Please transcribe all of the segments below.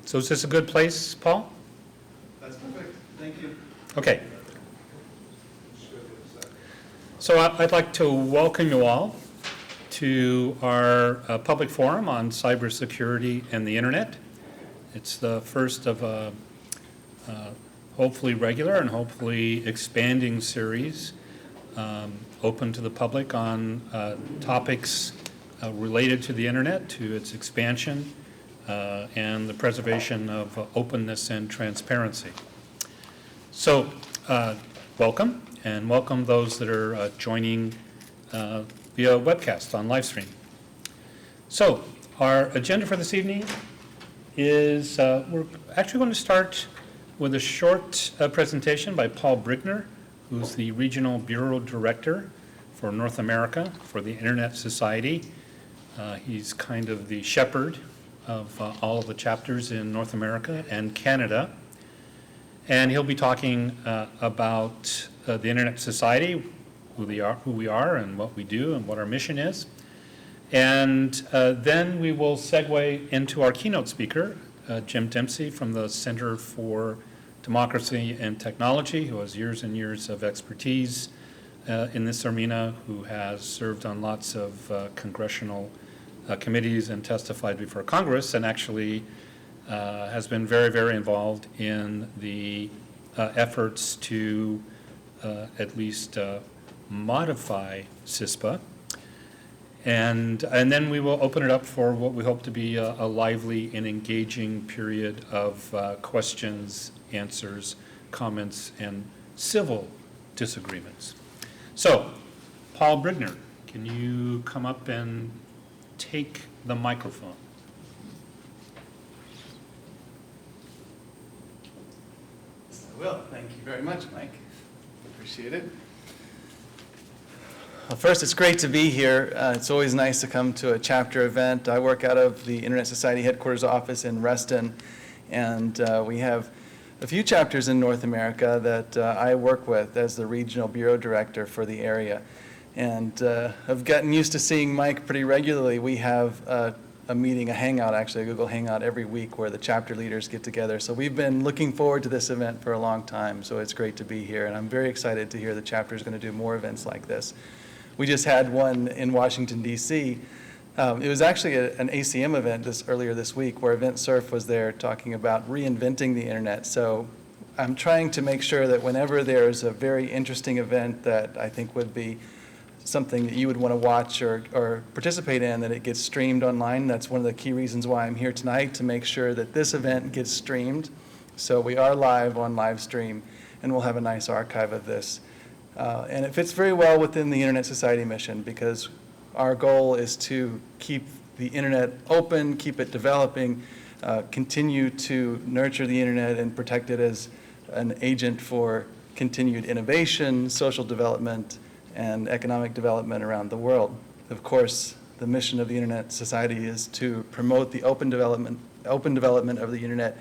So is this a good place, Paul? That's perfect. Thank you. Okay. So I'd like to welcome you all to our public forum on cybersecurity and the internet. It's the first of a hopefully regular and hopefully expanding series open to the public on topics related to the internet, to its expansion, and the preservation of openness and transparency. So welcome, and welcome those that are joining via webcast on live stream. So our agenda for this evening is we're actually going to start with a short presentation by Paul Brigner, who's the Regional Bureau Director for North America for the Internet Society. He's kind of the shepherd of all of the chapters in North America and Canada. And he'll be talking about the Internet Society, who we are and what we do and what our mission is. And then we will segue into our keynote speaker, Jim Dempsey from the Center for Democracy and Technology, who has years and years of expertise in this arena, who has served on lots of congressional committees and testified before Congress, and actually has been very, very involved in the efforts to at least modify CISPA. And then we will open it up for what we hope to be a lively and engaging period of questions, answers, comments, and civil disagreements. So, Paul Brigner, can you come up and take the microphone? I will. Thank you very much, Mike. Appreciate it. Well, first, it's great to be here. It's always nice to come to a chapter event. I work out of the Internet Society headquarters office in Reston, and we have a few chapters in North America that I work with as the Regional Bureau Director for the area. And I've gotten used to seeing Mike pretty regularly. We have a meeting, a hangout, actually, a Google Hangout every week where the chapter leaders get together. So we've been looking forward to this event for a long time, so it's great to be here. And I'm very excited to hear the chapter is going to do more events like this. We just had one in Washington, D.C. It was actually an ACM event earlier this week where Event Surf was there talking about reinventing the internet. So I'm trying to make sure that whenever there's a very interesting event that I think would be something that you would want to watch or participate in, that it gets streamed online. That's one of the key reasons why I'm here tonight, to make sure that this event gets streamed. So we are live on live stream, and we'll have a nice archive of this. And it fits very well within the Internet Society mission, because our goal is to keep the internet open, keep it developing, continue to nurture the internet and protect it as an agent for continued innovation, social development, and economic development around the world. Of course, the mission of the Internet Society is to promote the open development of the internet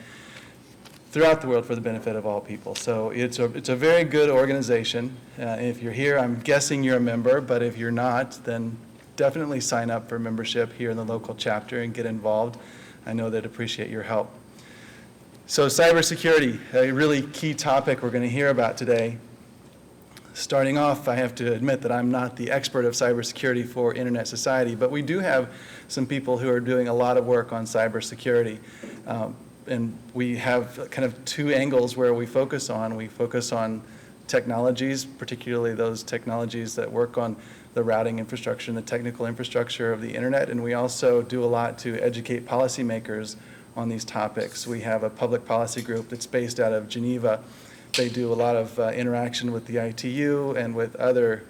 throughout the world for the benefit of all people. So it's a very good organization. If you're here, I'm guessing you're a member, but if you're not, then definitely sign up for membership here in the local chapter and get involved. I know they'd appreciate your help. So cybersecurity, a really key topic we're going to hear about today. Starting off, I have to admit that I'm not the expert of cybersecurity for Internet Society, but we do have some people who are doing a lot of work on cybersecurity. And we have kind of two angles where we focus on. We focus on technologies, particularly those technologies that work on the routing infrastructure and the technical infrastructure of the internet. And we also do a lot to educate policymakers on these topics. We have a public policy group that's based out of Geneva. They do a lot of interaction with the ITU and with other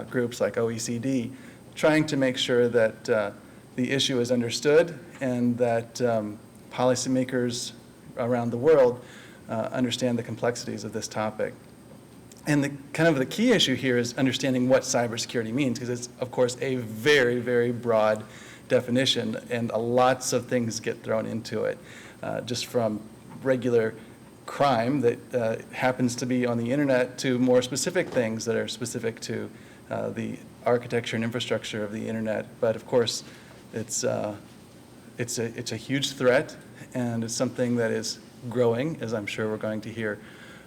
groups like OECD, trying to make sure that the issue is understood and that policymakers around the world understand the complexities of this topic. And the key issue here is understanding what cybersecurity means, because it's, of course, a very, very broad definition, and lots of things get thrown into it, just from regular crime that happens to be on the internet to more specific things that are specific to the architecture and infrastructure of the internet. But of course, it's it's a huge threat, and it's something that is growing, as I'm sure we're going to hear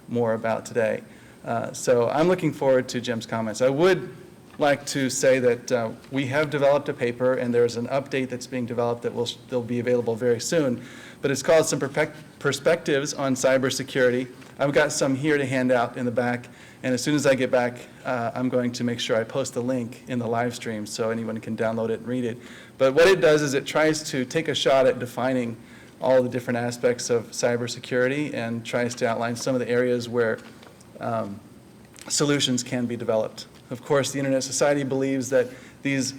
more about today. So I'm looking forward to Jim's comments. I would like to say that we have developed a paper, and there's an update that's being developed that will be available very soon. But it's called Some Perspectives on Cybersecurity. I've got some here to hand out in the back, and as soon as I get back, I'm going to make sure I post the link in the live stream so anyone can download it and read it. But what it does is it tries to take a shot at defining all the different aspects of cybersecurity and tries to outline some of the areas where solutions can be developed. Of course, the Internet Society believes that these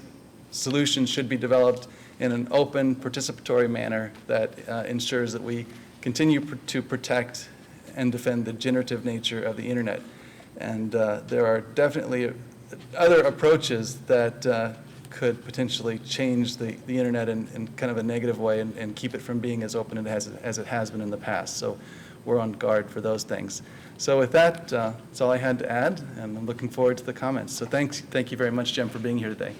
solutions should be developed in an open, participatory manner that ensures that we continue to protect and defend the generative nature of the Internet. And there are definitely other approaches that could potentially change the Internet in kind of a negative way and keep it from being as open as it has been in the past. So we're on guard for those things. So with that, that's all I had to add, and I'm looking forward to the comments. So thank you very much, Jim, for being here today.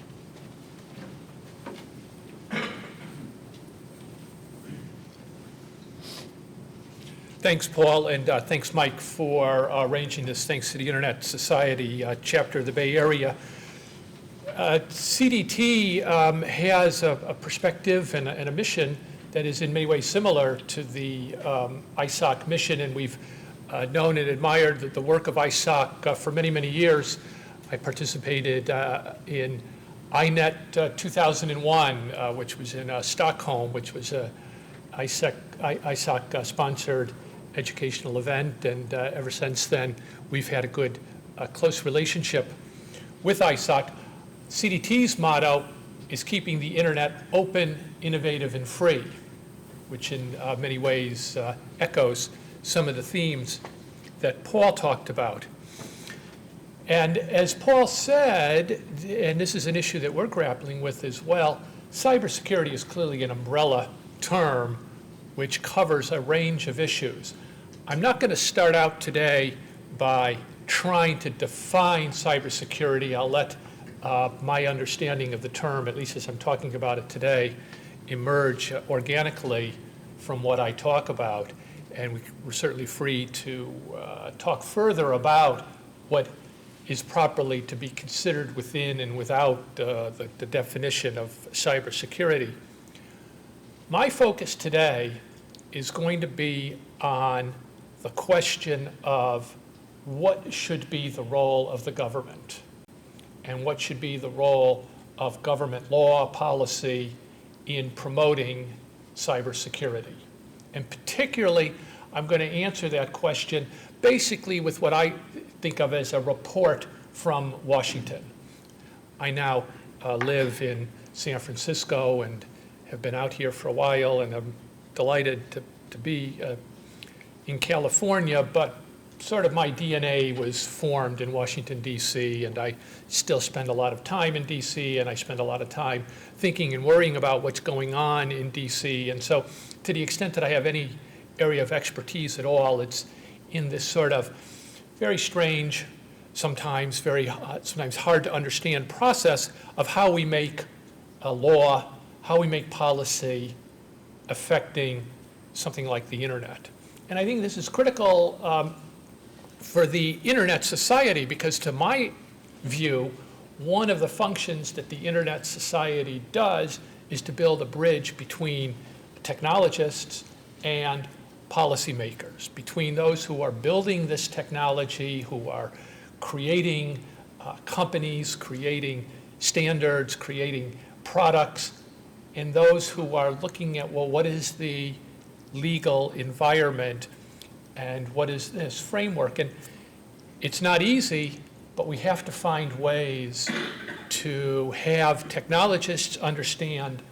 Thanks, Paul, and thanks, Mike, for arranging this. Thanks to the Internet Society chapter of the Bay Area. CDT has a perspective and a mission that is in many ways similar to the ISOC mission, and we've known and admired the work of ISOC for many, many years. I participated in INET 2001, which was in Stockholm, which was a ISOC-sponsored educational event, and ever since then, we've had a good, close relationship with ISOC. CDT's motto is keeping the Internet open, innovative, and free, which in many ways echoes some of the themes that Paul talked about. And as Paul said, and this is an issue that we're grappling with as well, cybersecurity is clearly an umbrella term which covers a range of issues. I'm not going to start out today by trying to define cybersecurity. I'll let my understanding of the term, at least as I'm talking about it today, emerge organically from what I talk about. And we're certainly free to talk further about what is properly to be considered within and without the definition of cybersecurity. My focus today is going to be on the question of what should be the role of the government and what should be the role of government law policy in promoting cybersecurity. And particularly, I'm going to answer that question basically with what I think of as a report from Washington. I now live in San Francisco and have been out here for a while, and I'm delighted to be in California, but sort of my DNA was formed in Washington, D.C., and I still spend a lot of time in D.C., and I spend a lot of time thinking and worrying about what's going on in D.C. And so to the extent that I have any area of expertise at all, it's in this sort of very strange, sometimes hard to understand process of how we make a law, how we make policy affecting something like the Internet. And I think this is critical for the Internet Society because, to my view, one of the functions that the Internet Society does is to build a bridge between technologists and policymakers, between those who are building this technology, who are creating companies, creating standards, creating products, and those who are looking at, well, what is the legal environment and what is this framework? And it's not easy, but we have to find ways to have technologists understand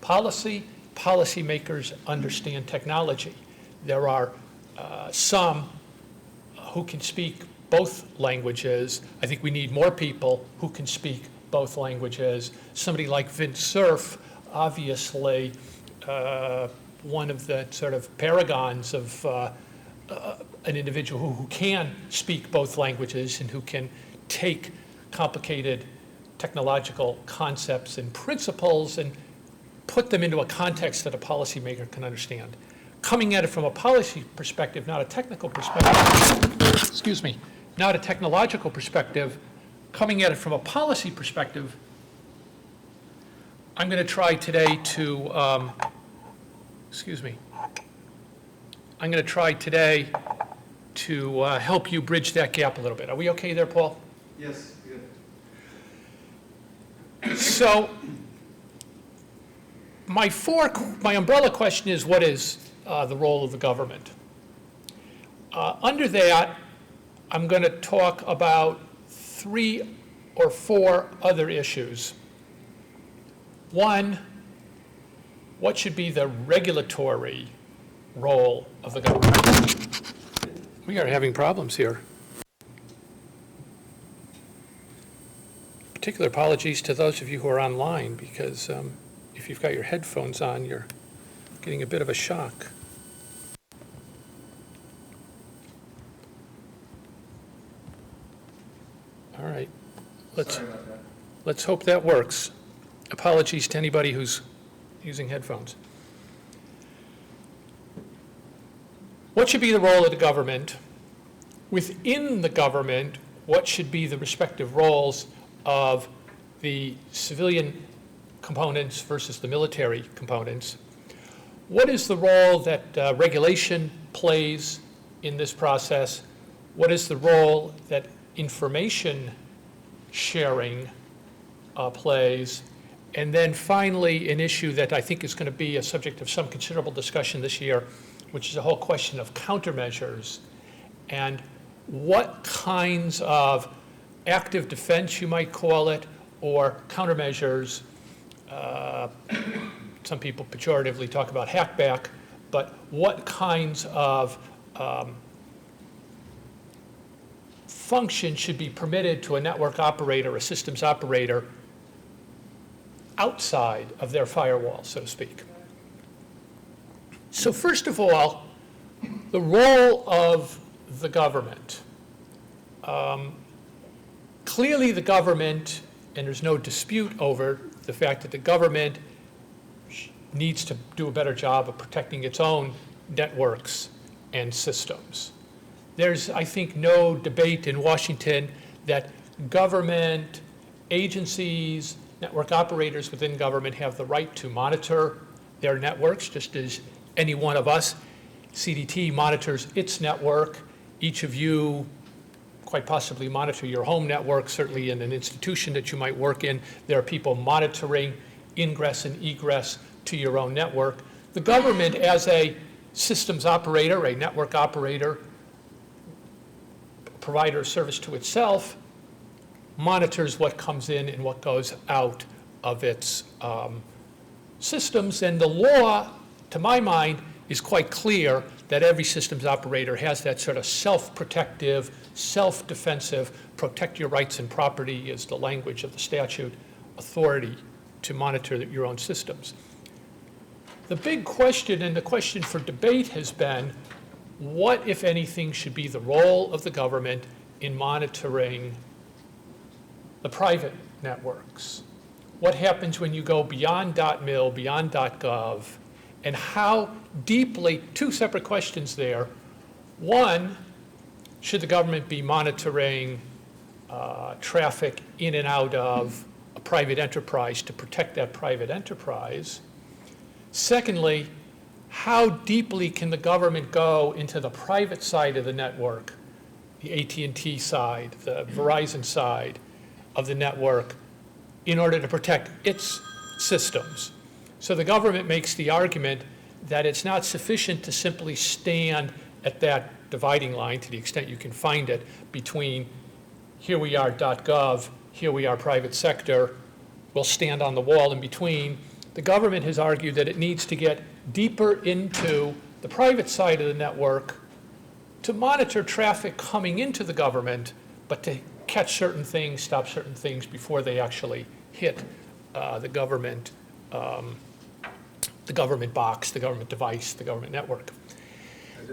policy, policymakers understand technology. There are some who can speak both languages. I think we need more people who can speak both languages. Somebody like Vint Cerf, obviously one of the sort of paragons of an individual who can speak both languages and who can take complicated technological concepts and principles and put them into a context that a policymaker can understand. Coming at it from a policy perspective, not a technical perspective, excuse me, not a technological perspective, coming at it from a policy perspective, I'm going to try today to, I'm going to try today to help you bridge that gap a little bit. Are we okay there, Paul? Yes, good. So my umbrella question is, what is the role of the government? Under that, I'm going to talk about 3 or 4 other issues. One, what should be the regulatory role of the government? We are having problems here. Particular apologies to those of you who are online, because if you've got your headphones on, you're getting a bit of a shock. All right, let's hope that works. Apologies to anybody who's using headphones. What should be the role of the government? Within the government, what should be the respective roles of the civilian components versus the military components? What is the role that regulation plays in this process? What is the role that information sharing plays? And then finally, an issue that I think is going to be a subject of some considerable discussion this year, which is the whole question of countermeasures and what kinds of active defense, you might call it, or countermeasures. Some people pejoratively talk about hackback, but what kinds of function should be permitted to a network operator, a systems operator, outside of their firewall, so to speak. So first of all, the role of the government. Clearly the government, and there's no dispute over the fact that the government needs to do a better job of protecting its own networks and systems. There's, I think, no debate in Washington that government agencies, network operators within government have the right to monitor their networks, just as any one of us. CDT monitors its network. Each of you quite possibly monitor your home network, certainly in an institution that you might work in. There are people monitoring ingress and egress to your own network. The government, as a systems operator, a network operator, provider of service to itself, monitors what comes in and what goes out of its systems. And the law, to my mind, is quite clear that every systems operator has that sort of self-protective, self-defensive, protect your rights and property is the language of the statute, authority to monitor your own systems. The big question, and the question for debate, has been, what, if anything, should be the role of the government in monitoring the private networks? What happens when you go beyond .mil, beyond .gov, and how deeply, 2 separate questions there. One, should the government be monitoring traffic in and out of a private enterprise to protect that private enterprise? Secondly, how deeply can the government go into the private side of the network, the AT&T side, the Verizon side of the network, in order to protect its systems? So the government makes the argument that it's not sufficient to simply stand at that dividing line, to the extent you can find it, between here we are .gov, here we are private sector, we'll stand on the wall in between. The government has argued that it needs to get deeper into the private side of the network to monitor traffic coming into the government, but to catch certain things, stop certain things before they actually hit the government box, the government device, the government network.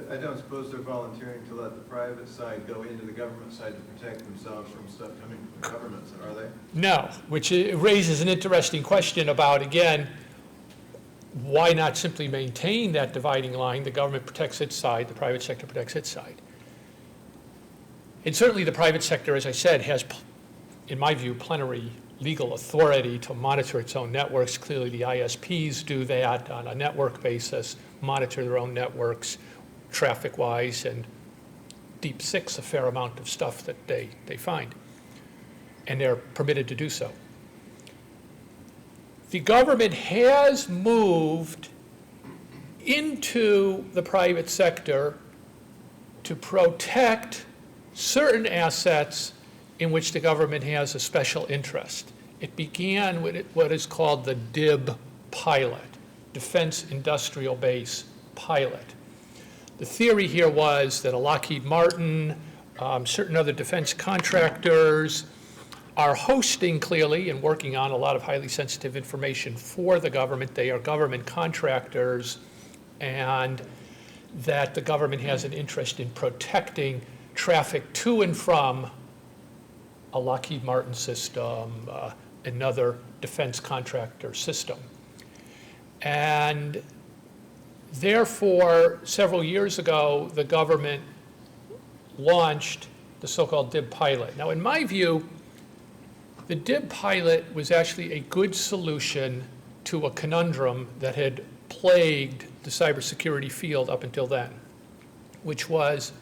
I don't suppose they're volunteering to let the private side go into the government side to protect themselves from stuff coming from the government, are they? No, which raises an interesting question about, again, why not simply maintain that dividing line? The government protects its side, the private sector protects its side. And certainly the private sector, as I said, has, in my view, plenary legal authority to monitor its own networks. Clearly the ISPs do that on a network basis, monitor their own networks traffic-wise, and deep six a fair amount of stuff that they find. And they're permitted to do so. The government has moved into the private sector to protect certain assets in which the government has a special interest. It began with what is called the DIB pilot, Defense Industrial Base pilot. The theory here was that a Lockheed Martin, certain other defense contractors are hosting clearly and working on a lot of highly sensitive information for the government. They are government contractors, and that the government has an interest in protecting traffic to and from a Lockheed Martin system, another defense contractor system. And therefore, several years ago, the government launched the so-called DIB pilot. Now, in my view, the DIB pilot was actually a good solution to a conundrum that had plagued the cybersecurity field up until then, which was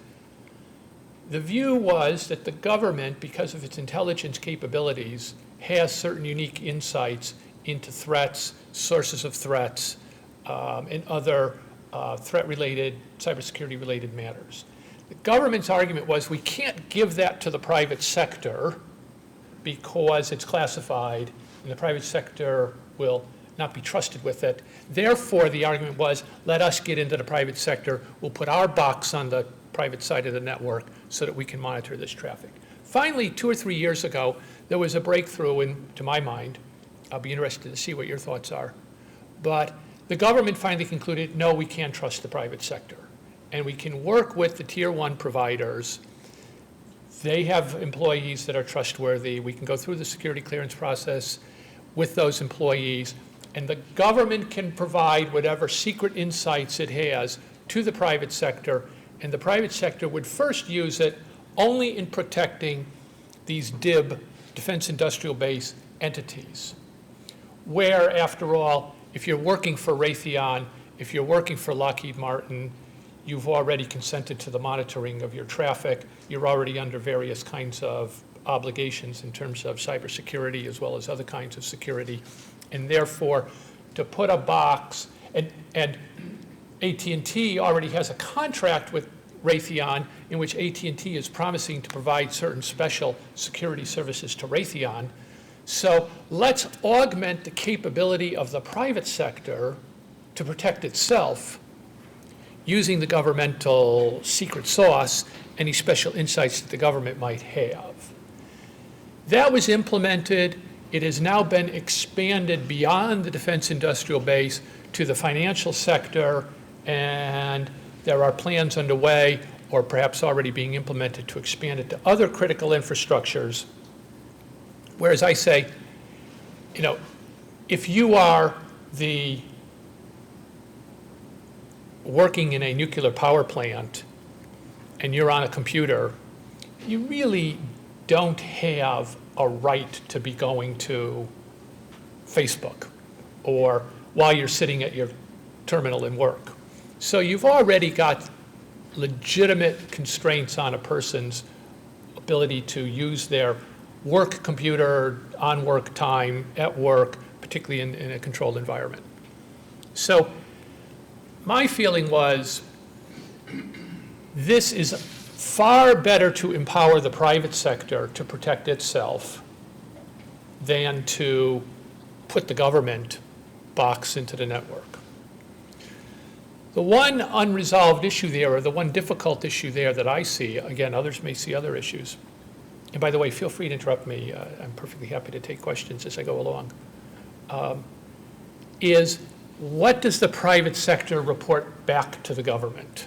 the view was that the government, because of its intelligence capabilities, has certain unique insights into threats, sources of threats, and other threat-related, cybersecurity-related matters. The government's argument was we can't give that to the private sector because it's classified and the private sector will not be trusted with it. Therefore, the argument was, let us get into the private sector. We'll put our box on the private side of the network so that we can monitor this traffic. Finally, 2 or 3 years ago, there was a breakthrough, to my mind. I'll be interested to see what your thoughts are. But the government finally concluded, no, we can't trust the private sector. And we can work with the tier 1 providers. They have employees that are trustworthy. We can go through the security clearance process with those employees. And the government can provide whatever secret insights it has to the private sector. And the private sector would first use it only in protecting these DIB, Defense Industrial Base entities. Where, after all, if you're working for Raytheon, if you're working for Lockheed Martin, you've already consented to the monitoring of your traffic. You're already under various kinds of obligations in terms of cybersecurity as well as other kinds of security. And therefore, to put a box, and AT&T already has a contract with Raytheon in which AT&T is promising to provide certain special security services to Raytheon. So let's augment the capability of the private sector to protect itself using the governmental secret sauce, any special insights that the government might have. That was implemented. It has now been expanded beyond the defense industrial base to the financial sector, and there are plans underway, or perhaps already being implemented, to expand it to other critical infrastructures. Whereas I say, if you are working in a nuclear power plant and you're on a computer, you really don't have a right to be going to Facebook or while you're sitting at your terminal in work. So you've already got legitimate constraints on a person's ability to use their work computer on work time, at work, particularly in a controlled environment. So my feeling was this is far better to empower the private sector to protect itself than to put the government box into the network. The one unresolved issue there, or the one difficult issue there that I see, again, others may see other issues, and by the way, feel free to interrupt me. I'm perfectly happy to take questions as I go along, is what does the private sector report back to the government?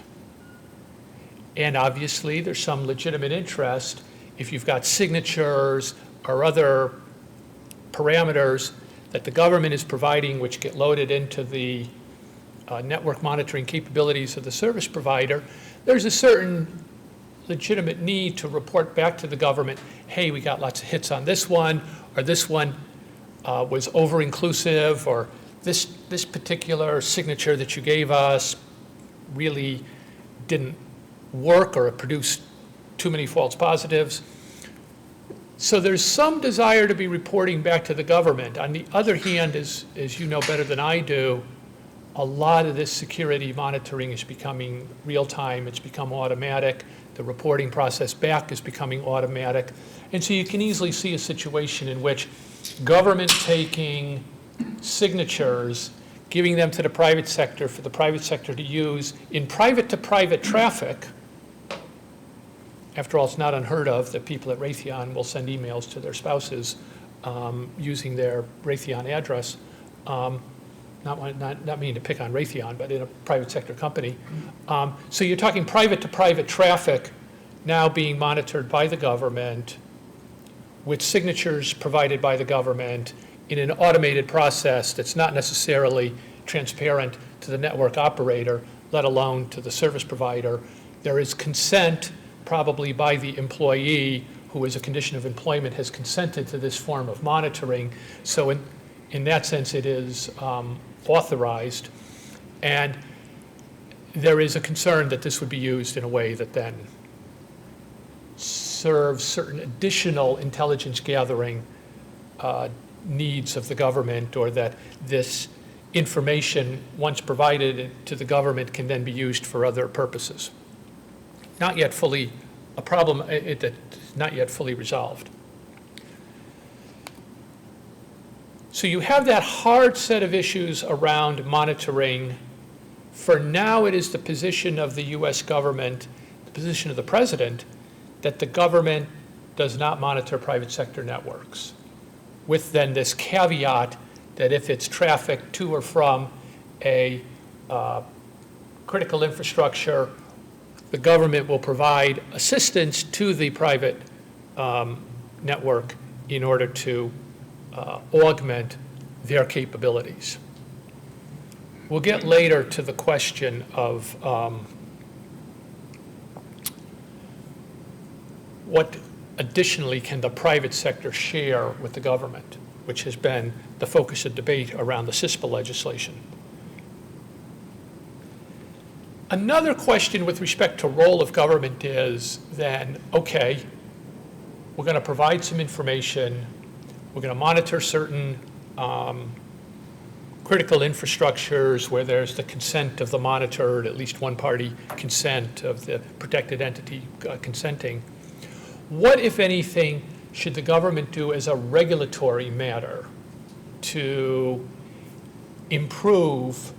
And obviously, there's some legitimate interest if you've got signatures or other parameters that the government is providing, which get loaded into the network monitoring capabilities of the service provider, there's a certain legitimate need to report back to the government, hey, we got lots of hits on this one, or this one was over-inclusive, or this particular signature that you gave us really didn't work, or it produced too many false positives. So there's some desire to be reporting back to the government. On the other hand, as you know better than I do, a lot of this security monitoring is becoming real-time. It's become automatic. The reporting process back is becoming automatic. And so you can easily see a situation in which government taking signatures, giving them to the private sector for the private sector to use in private-to-private traffic. After all, it's not unheard of that people at Raytheon will send emails to their spouses using their Raytheon address. Not meaning to pick on Raytheon, but in a private sector company. So you're talking private-to-private traffic now being monitored by the government with signatures provided by the government in an automated process that's not necessarily transparent to the network operator, let alone to the service provider. There is consent, probably by the employee, who as a condition of employment has consented to this form of monitoring. So in that sense, it is authorized. And there is a concern that this would be used in a way that then serves certain additional intelligence gathering needs of the government, or that this information, once provided to the government, can then be used for other purposes. Not yet fully, a problem that's not yet fully resolved. So you have that hard set of issues around monitoring. For now, it is the position of the US government, the position of the president, that the government does not monitor private sector networks, with then this caveat that if it's traffic to or from a critical infrastructure, the government will provide assistance to the private network in order to augment their capabilities. We'll get later to the question of what additionally can the private sector share with the government, which has been the focus of debate around the CISPA legislation. Another question with respect to role of government is then, okay, we're going to provide some information, we're going to monitor certain critical infrastructures where there's the consent of the monitored, at least one party consent of the protected entity consenting. What, if anything, should the government do as a regulatory matter to improve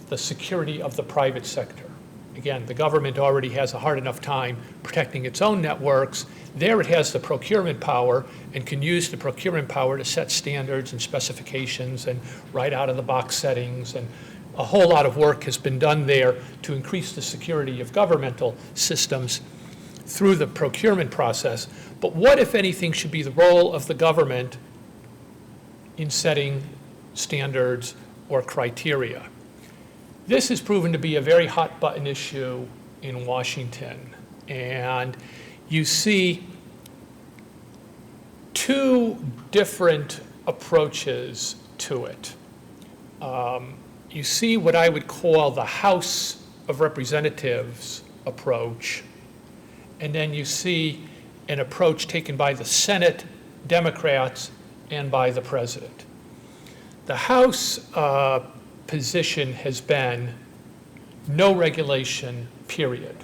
the security of the private sector? Again, the government already has a hard enough time protecting its own networks. There it has the procurement power and can use the procurement power to set standards and specifications and write out of the box settings. And a whole lot of work has been done there to increase the security of governmental systems through the procurement process. But what, if anything, should be the role of the government in setting standards or criteria? This has proven to be a very hot button issue in Washington. And you see two different approaches to it. You see what I would call the House of Representatives approach, and then you see an approach taken by the Senate Democrats and by the president. The House position has been no regulation, period.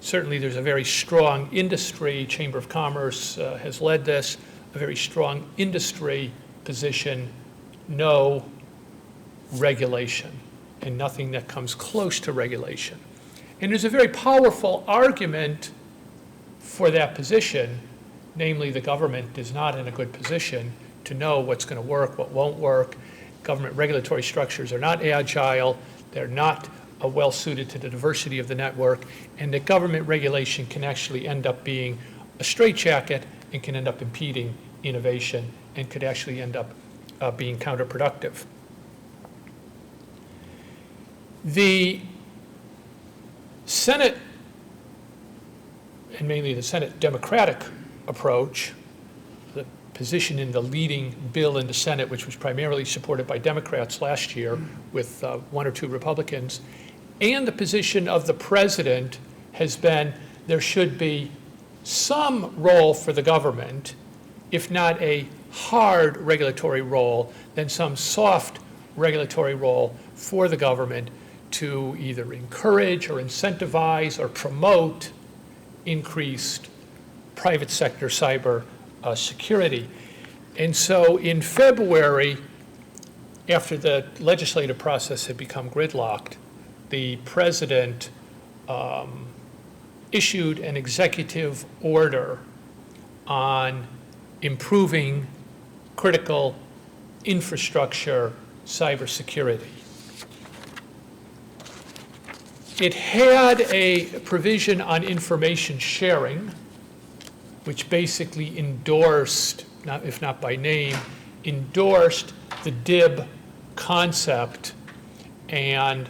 Certainly there's a very strong industry, Chamber of Commerce has led this, a very strong industry position, no regulation, and nothing that comes close to regulation. And there's a very powerful argument for that position, namely the government is not in a good position to know what's going to work, what won't work. Government regulatory structures are not agile, they're not well suited to the diversity of the network, and that government regulation can actually end up being a straitjacket and can end up impeding innovation and could actually end up being counterproductive. The Senate, and mainly the Senate Democratic approach, the position in the leading bill in the Senate, which was primarily supported by Democrats last year with 1 or 2 Republicans, and the position of the president has been there should be some role for the government, if not a hard regulatory role, then some soft regulatory role for the government to either encourage or incentivize or promote increased private sector cyber security. And so in February, after the legislative process had become gridlocked, the president issued an executive order on improving critical infrastructure cybersecurity. It had a provision on information sharing, which basically endorsed, if not by name, endorsed the DIB concept and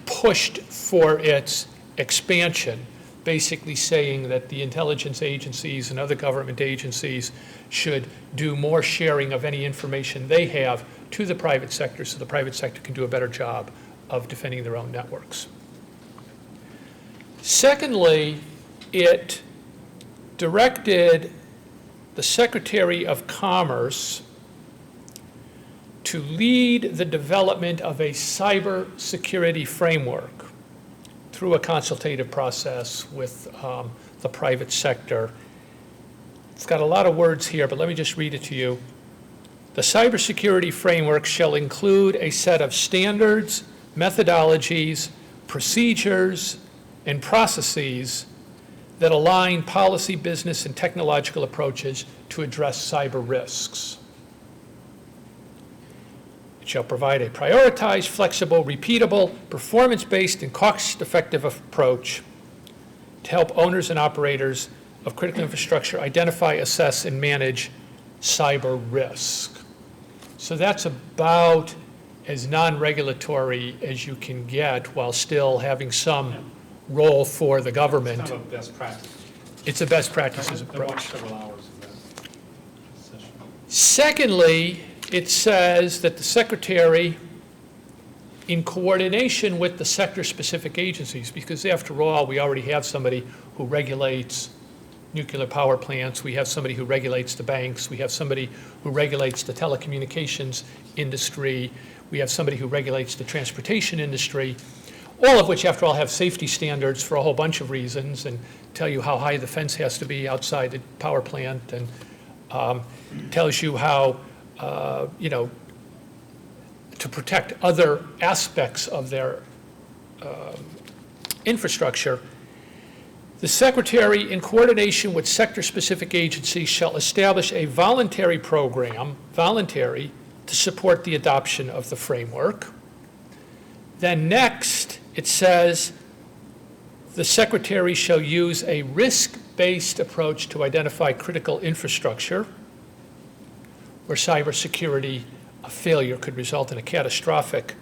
pushed for its expansion, basically saying that the intelligence agencies and other government agencies should do more sharing of any information they have to the private sector so the private sector can do a better job of defending their own networks. Secondly, it directed the Secretary of Commerce to lead the development of a cybersecurity framework through a consultative process with the private sector. It's got a lot of words here, but let me just read it to you. The cybersecurity framework shall include a set of standards, methodologies, procedures, and processes that align policy, business, and technological approaches to address cyber risks. It shall provide a prioritized, flexible, repeatable, performance-based, and cost-effective approach to help owners and operators of critical infrastructure identify, assess, and manage cyber risk. So that's about as non-regulatory as you can get while still having some role for the government. It's kind of a best practice. It's a best practices I approach. watched several hours of that session. Secondly, it says that the Secretary, in coordination with the sector-specific agencies, because after all, we already have somebody who regulates nuclear power plants, we have somebody who regulates the banks, we have somebody who regulates the telecommunications industry, we have somebody who regulates the transportation industry, all of which, after all, have safety standards for a whole bunch of reasons and tell you how high the fence has to be outside the power plant and tells you how, to protect other aspects of their infrastructure. The Secretary, in coordination with sector-specific agencies, shall establish a voluntary program, voluntary, to support the adoption of the framework. Then next, it says, the Secretary shall use a risk-based approach to identify critical infrastructure where cybersecurity failure could result in a catastrophic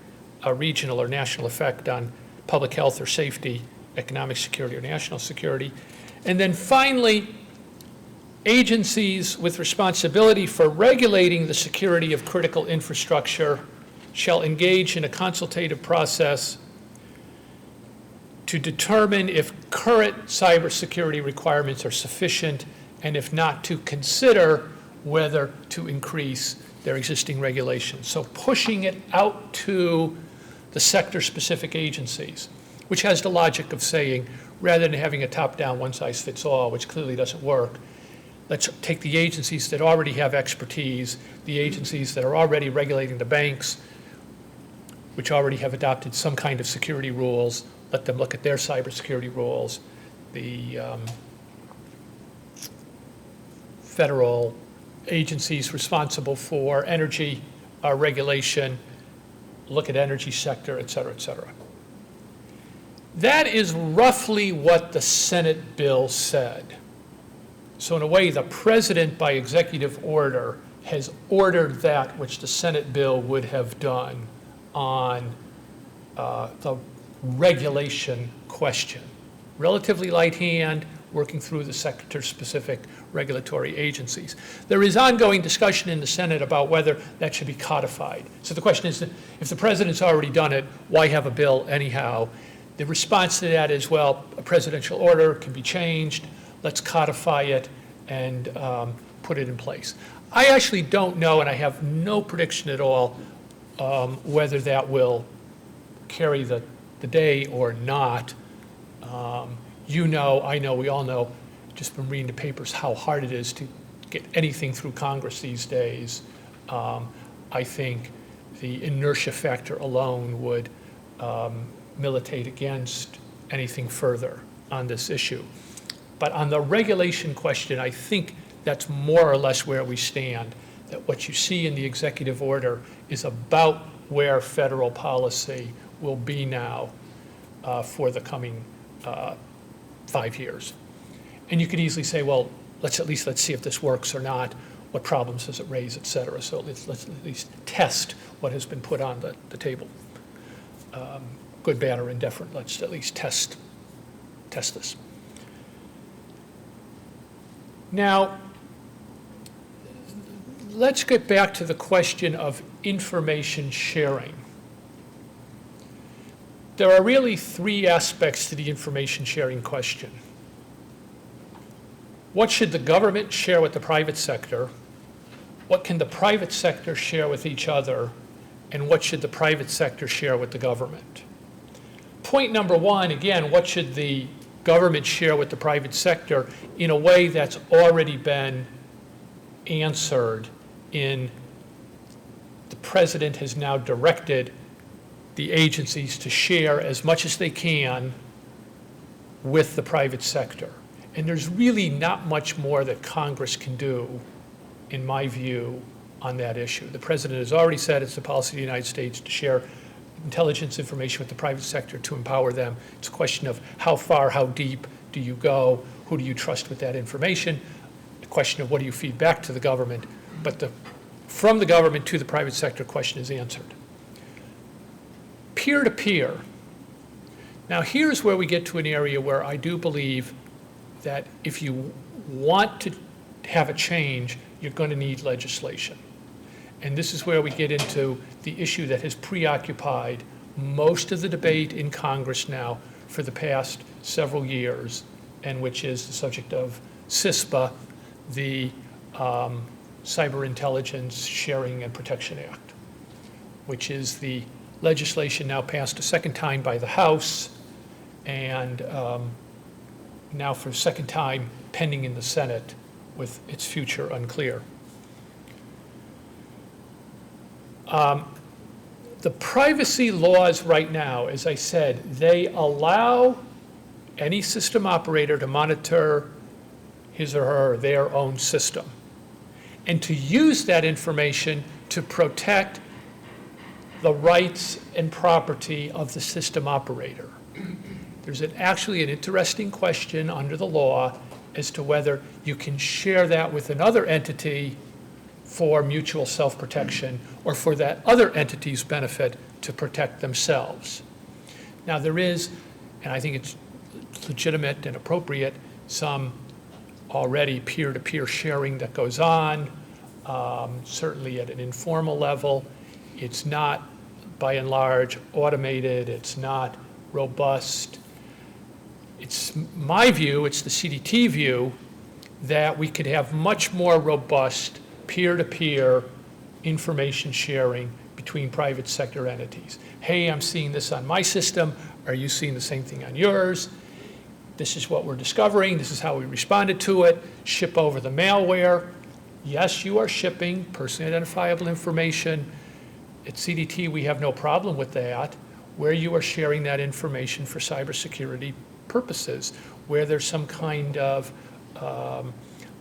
regional or national effect on public health or safety, economic security, or national security. And then finally, agencies with responsibility for regulating the security of critical infrastructure shall engage in a consultative process to determine if current cybersecurity requirements are sufficient, and if not, to consider whether to increase their existing regulations. So pushing it out to the sector-specific agencies, which has the logic of saying, rather than having a top-down, one-size-fits-all, which clearly doesn't work, let's take the agencies that already have expertise, the agencies that are already regulating the banks, which already have adopted some kind of security rules, let them look at their cybersecurity rules, the federal agencies responsible for energy regulation, look at energy sector, et cetera, et cetera. That is roughly what the Senate bill said. So in a way, the president, by executive order, has ordered that which the Senate bill would have done on the regulation question. Relatively light hand, working through the sector-specific regulatory agencies. There is ongoing discussion in the Senate about whether that should be codified. So the question is, if the president's already done it, why have a bill anyhow? The response to that is, well, a presidential order can be changed. Let's codify it and put it in place. I actually don't know, and I have no prediction at all, whether that will carry the day or not. You know, I know, we all know, just been reading the papers, how hard it is to get anything through Congress these days. I think the inertia factor alone would militate against anything further on this issue. But on the regulation question, I think that's more or less where we stand, that what you see in the executive order is about where federal policy will be now for the coming 5 years. And you could easily say, well, let's see if this works or not. What problems does it raise, et cetera. So let's at least test what has been put on the table. Good, bad, or indifferent. Let's at least test this. Now, let's get back to the question of information sharing. There are really 3 aspects to the information sharing question. What should the government share with the private sector? What can the private sector share with each other? And what should the private sector share with the government? Point number 1, again, what should the government share with the private sector in a way that's already been answered in the president has now directed the agencies to share as much as they can with the private sector. And there's really not much more that Congress can do, in my view, on that issue. The president has already said it's the policy of the United States to share intelligence information with the private sector to empower them. It's a question of how far, how deep do you go, who do you trust with that information, the question of what do you feed back to the government, but from the government to the private sector question is answered. Peer-to-peer. Now here's where we get to an area where I do believe that if you want to have a change, you're going to need legislation. And this is where we get into the issue that has preoccupied most of the debate in Congress now for the past several years, and which is the subject of CISPA, the Cyber Intelligence Sharing and Protection Act, which is the legislation now passed a second time by the House, and now for a second time pending in the Senate with its future unclear. The privacy laws right now, as I said, they allow any system operator to monitor his or her, their own system, and to use that information to protect the rights and property of the system operator. There's actually an interesting question under the law as to whether you can share that with another entity for mutual self-protection or for that other entity's benefit to protect themselves. Now there is, and I think it's legitimate and appropriate, some already peer-to-peer sharing that goes on, certainly at an informal level. It's not, by and large, automated. It's not robust. It's my view, it's the CDT view, that we could have much more robust peer-to-peer information sharing between private sector entities. Hey, I'm seeing this on my system. Are you seeing the same thing on yours? This is what we're discovering. This is how we responded to it. Ship over the malware. Yes, you are shipping personally identifiable information. At CDT, we have no problem with that, where you are sharing that information for cybersecurity purposes, where there's some kind of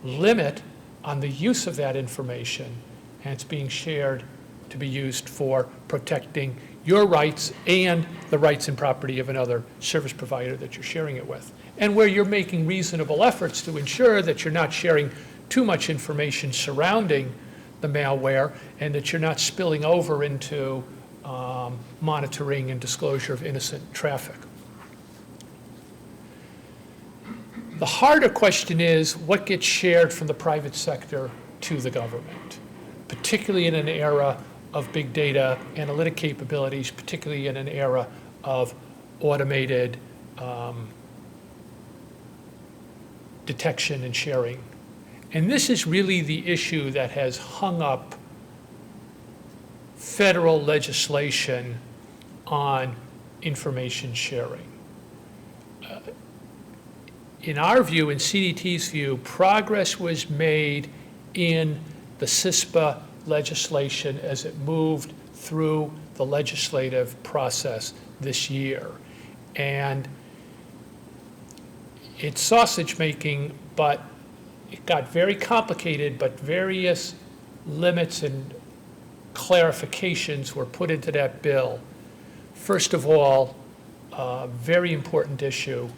limit on the use of that information, and it's being shared to be used for protecting your rights and the rights and property of another service provider that you're sharing it with. And where you're making reasonable efforts to ensure that you're not sharing too much information surrounding the malware and that you're not spilling over into monitoring and disclosure of innocent traffic. The harder question is what gets shared from the private sector to the government, particularly in an era of big data analytic capabilities, particularly in an era of automated detection and sharing. And this is really the issue that has hung up federal legislation on information sharing. In our view, in CDT's view, progress was made in the CISPA legislation as it moved through the legislative process this year. And it's sausage making, but it got very complicated, but various limits and clarifications were put into that bill. First of all, a very important issue,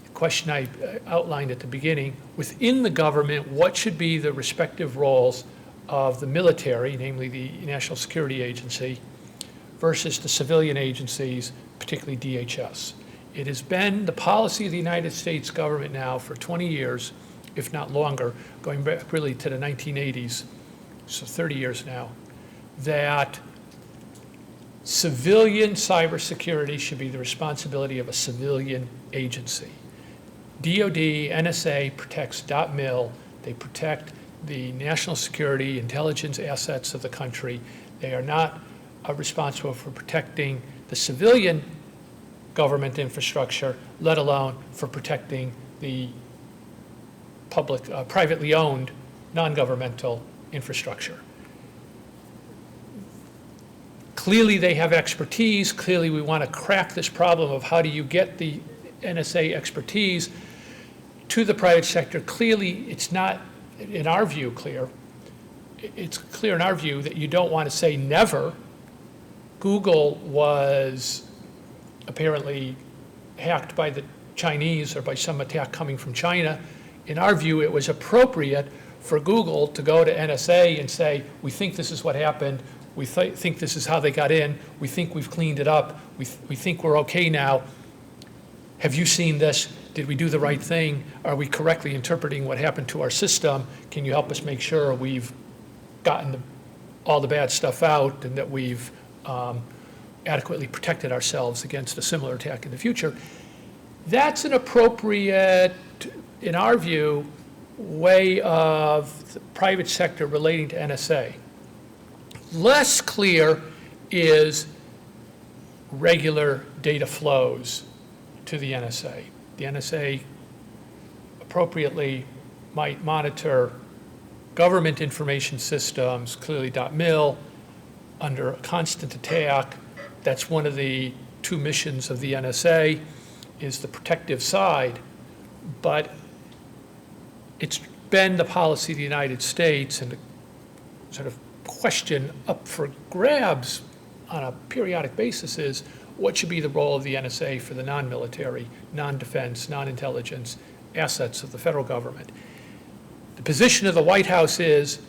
the question I outlined at the beginning, within the government, what should be the respective roles of the military, namely the National Security Agency, versus the civilian agencies, particularly DHS. It has been the policy of the United States government now for 20 years, if not longer, going back really to the 1980s, so 30 years now, that civilian cybersecurity should be the responsibility of a civilian agency. DoD, NSA protects .mil. They protect the national security intelligence assets of the country. They are not responsible for protecting the civilian government infrastructure, let alone for protecting the public, privately owned, non-governmental infrastructure. Clearly they have expertise. Clearly we want to crack this problem of how do you get the NSA expertise to the private sector. Clearly it's not, in our view, clear. It's clear in our view that you don't want to say never. Google was apparently hacked by the Chinese or by some attack coming from China. In our view, it was appropriate for Google to go to NSA and say, we think this is what happened. We think this is how they got in. We think we've cleaned it up. We think we're okay now. Have you seen this? Did we do the right thing? Are we correctly interpreting what happened to our system? Can you help us make sure we've gotten all the bad stuff out and that we've adequately protected ourselves against a similar attack in the future? That's an appropriate, in our view, way of the private sector relating to NSA. Less clear is regular data flows to the NSA. The NSA appropriately might monitor government information systems, clearly .mil, under constant attack. That's one of the two missions of the NSA, is the protective side. But it's been the policy of the United States, and the sort of question up for grabs on a periodic basis is, what should be the role of the NSA for the non-military, non-defense, non-intelligence assets of the federal government? The position of the White House is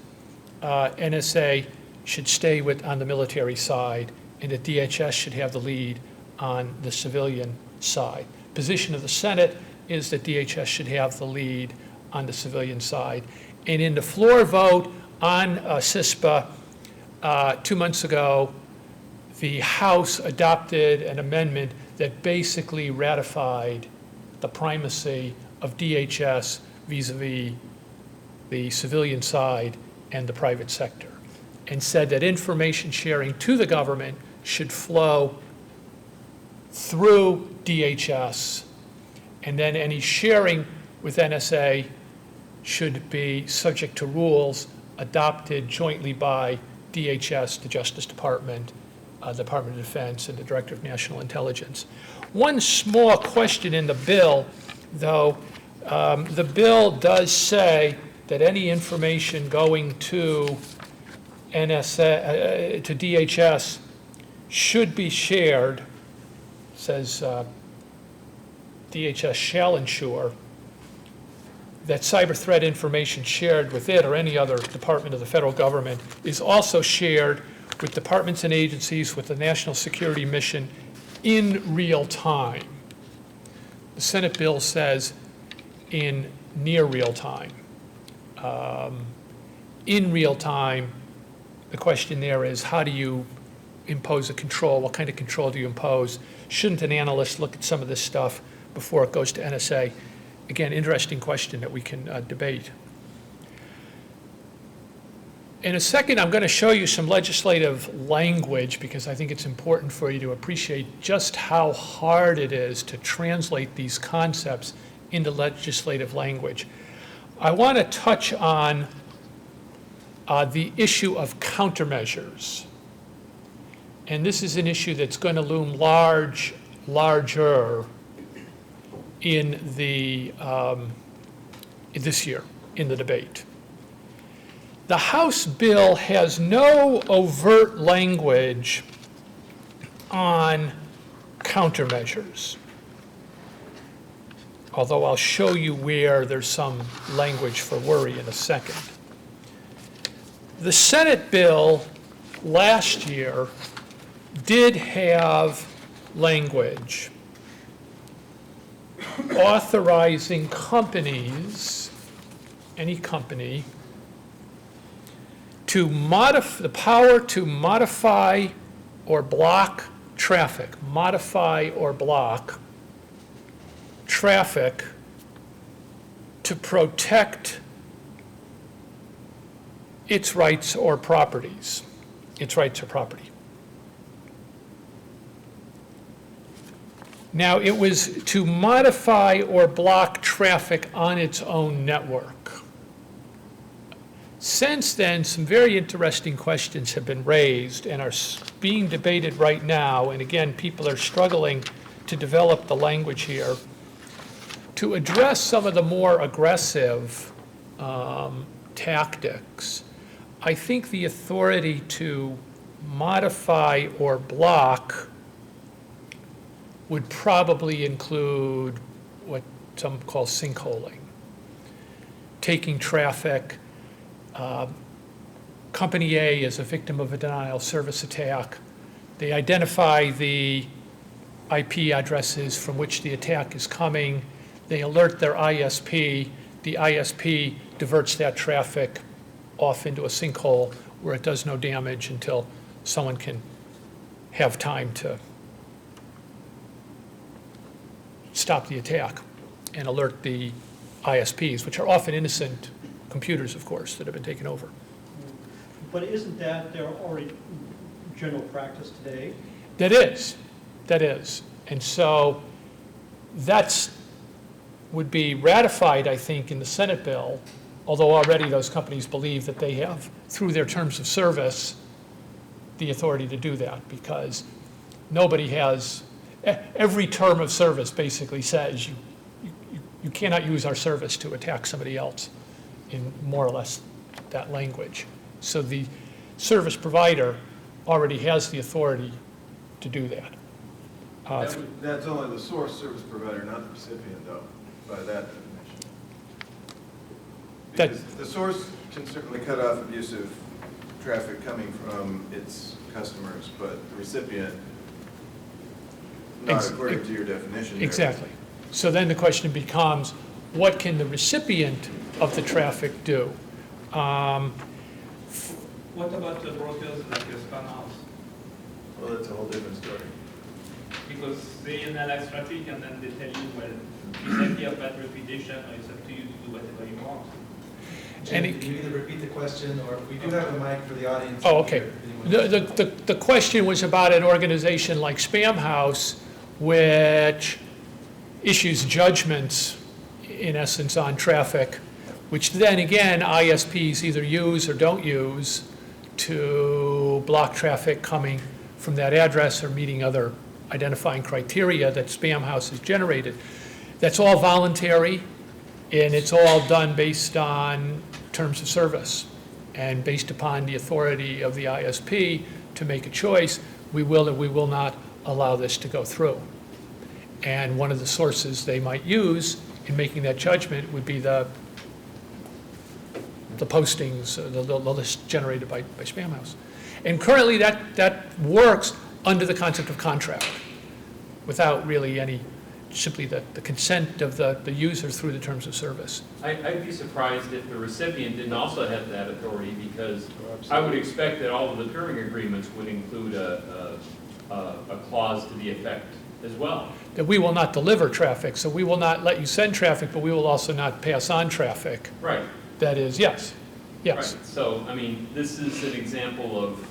NSA should stay on the military side, and that DHS should have the lead on the civilian side. Position of the Senate is that DHS should have the lead on the civilian side. And in the floor vote on CISPA 2 months ago, the House adopted an amendment that basically ratified the primacy of DHS vis-a-vis the civilian side and the private sector, and said that information sharing to the government should flow through DHS, and then any sharing with NSA should be subject to rules adopted jointly by DHS, the Justice Department, Department of Defense, and the Director of National Intelligence. One small question in the bill, though, the bill does say that any information going to NSA, to DHS should be shared, says DHS shall ensure that cyber threat information shared with it or any other department of the federal government is also shared with departments and agencies with the national security mission in real time. The Senate bill says in near real time. In real time, the question there is, how do you impose a control? What kind of control do you impose? Shouldn't an analyst look at some of this stuff before it goes to NSA? Again, interesting question that we can debate. In a second, I'm going to show you some legislative language because I think it's important for you to appreciate just how hard it is to translate these concepts into legislative language. I want to touch on the issue of countermeasures. And this is an issue that's going to loom larger in the, this year, in the debate. The House bill has no overt language on countermeasures, although I'll show you where there's some language for worry in a second. The Senate bill last year did have language authorizing companies, any company, to the power to modify or block traffic, to protect its rights or properties, its rights or property. Now, it was to modify or block traffic on its own network. Since then, some very interesting questions have been raised and are being debated right now, and again, people are struggling to develop the language here to address some of the more aggressive tactics. I think the authority to modify or block would probably include what some call sinkholing, taking traffic. Company A is a victim of a denial of service attack. They identify the IP addresses from which the attack is coming. They alert their ISP. The ISP diverts that traffic off into a sinkhole where it does no damage until someone can have time to stop the attack and alert the ISPs, which are often innocent computers, of course, that have been taken over. But isn't that their already general practice today? That is. And so that's would be ratified, I think, in the Senate bill, although already those companies believe that they have, through their terms of service, the authority to do that, because nobody has, every term of service basically says you cannot use our service to attack somebody else in more or less that language. So the service provider already has the authority to do that. That's only the source service provider, not the recipient, though, by that definition. Because the source can certainly cut off abusive traffic coming from its customers, but the recipient, not according to your definition. Exactly. So then the question becomes, what can the recipient of the traffic do? What about the brokers like your spam house? Well, that's a whole different story. Because they analyze traffic and then they tell you, well, you said you have bad reputation, or it's up to you to do whatever you want. Jim, can you either repeat the question, or we do have a mic for the audience. Oh, okay. The question was about an organization like Spam House, which issues judgments, in essence, on traffic, which then again, ISPs either use or don't use to block traffic coming from that address or meeting other identifying criteria that Spam House has generated. That's all voluntary, and it's all done based on terms of service and based upon the authority of the ISP to make a choice, we will or we will not allow this to go through. And one of the sources they might use in making that judgment would be the postings, the list generated by Spam House. And currently, that works under the concept of contract, without really any, simply the consent of the user through the terms of service. I'd be surprised if the recipient didn't also have that authority, because I would expect that all of the peering agreements would include a clause to the effect as well. That we will not deliver traffic, so we will not let you send traffic, but we will also not pass on traffic. Right. That is, yes, yes. Right. So, I mean, this is an example of,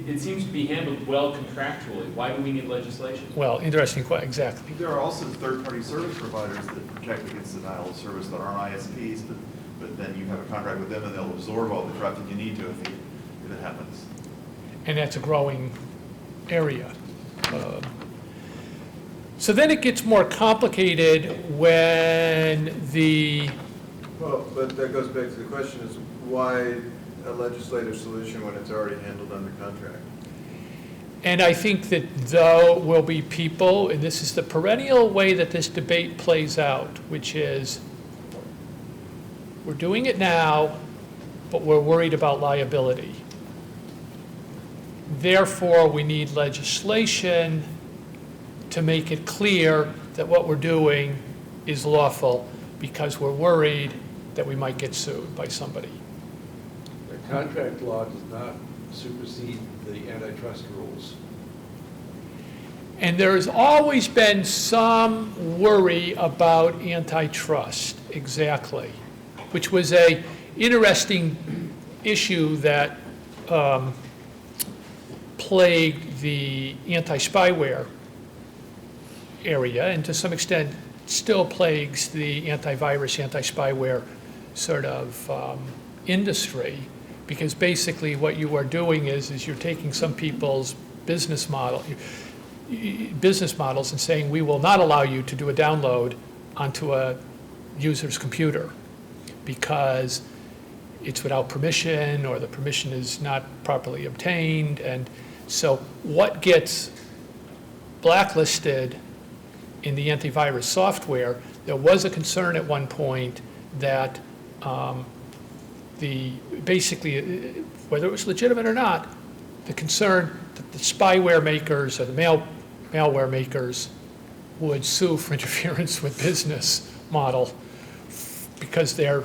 it seems to be handled well contractually. Why do we need legislation? Well, interesting, exactly. There are also third-party service providers that protect against denial of service that aren't ISPs, but then you have a contract with them and they'll absorb all the traffic you need to if it happens. And that's a growing area. So then it gets more complicated when Well, but that goes back to the question is why a legislative solution when it's already handled under contract? and I think that though will be people, and this is the perennial way that this debate plays out, which is we're doing it now, but we're worried about liability. Therefore, we need legislation to make it clear that what we're doing is lawful because we're worried that we might get sued by somebody. The contract law does not supersede the antitrust rules. And there has always been some worry about antitrust, exactly, which was a interesting issue that plagued the anti-spyware area, and to some extent still plagues the antivirus, anti-spyware sort of industry, because basically what you are doing is you're taking some people's business models and saying, we will not allow you to do a download onto a user's computer because it's without permission or the permission is not properly obtained. And so what gets blacklisted in the antivirus software, there was a concern at one point that basically, whether it was legitimate or not, the concern that the spyware makers or the malware makers would sue for interference with business model because their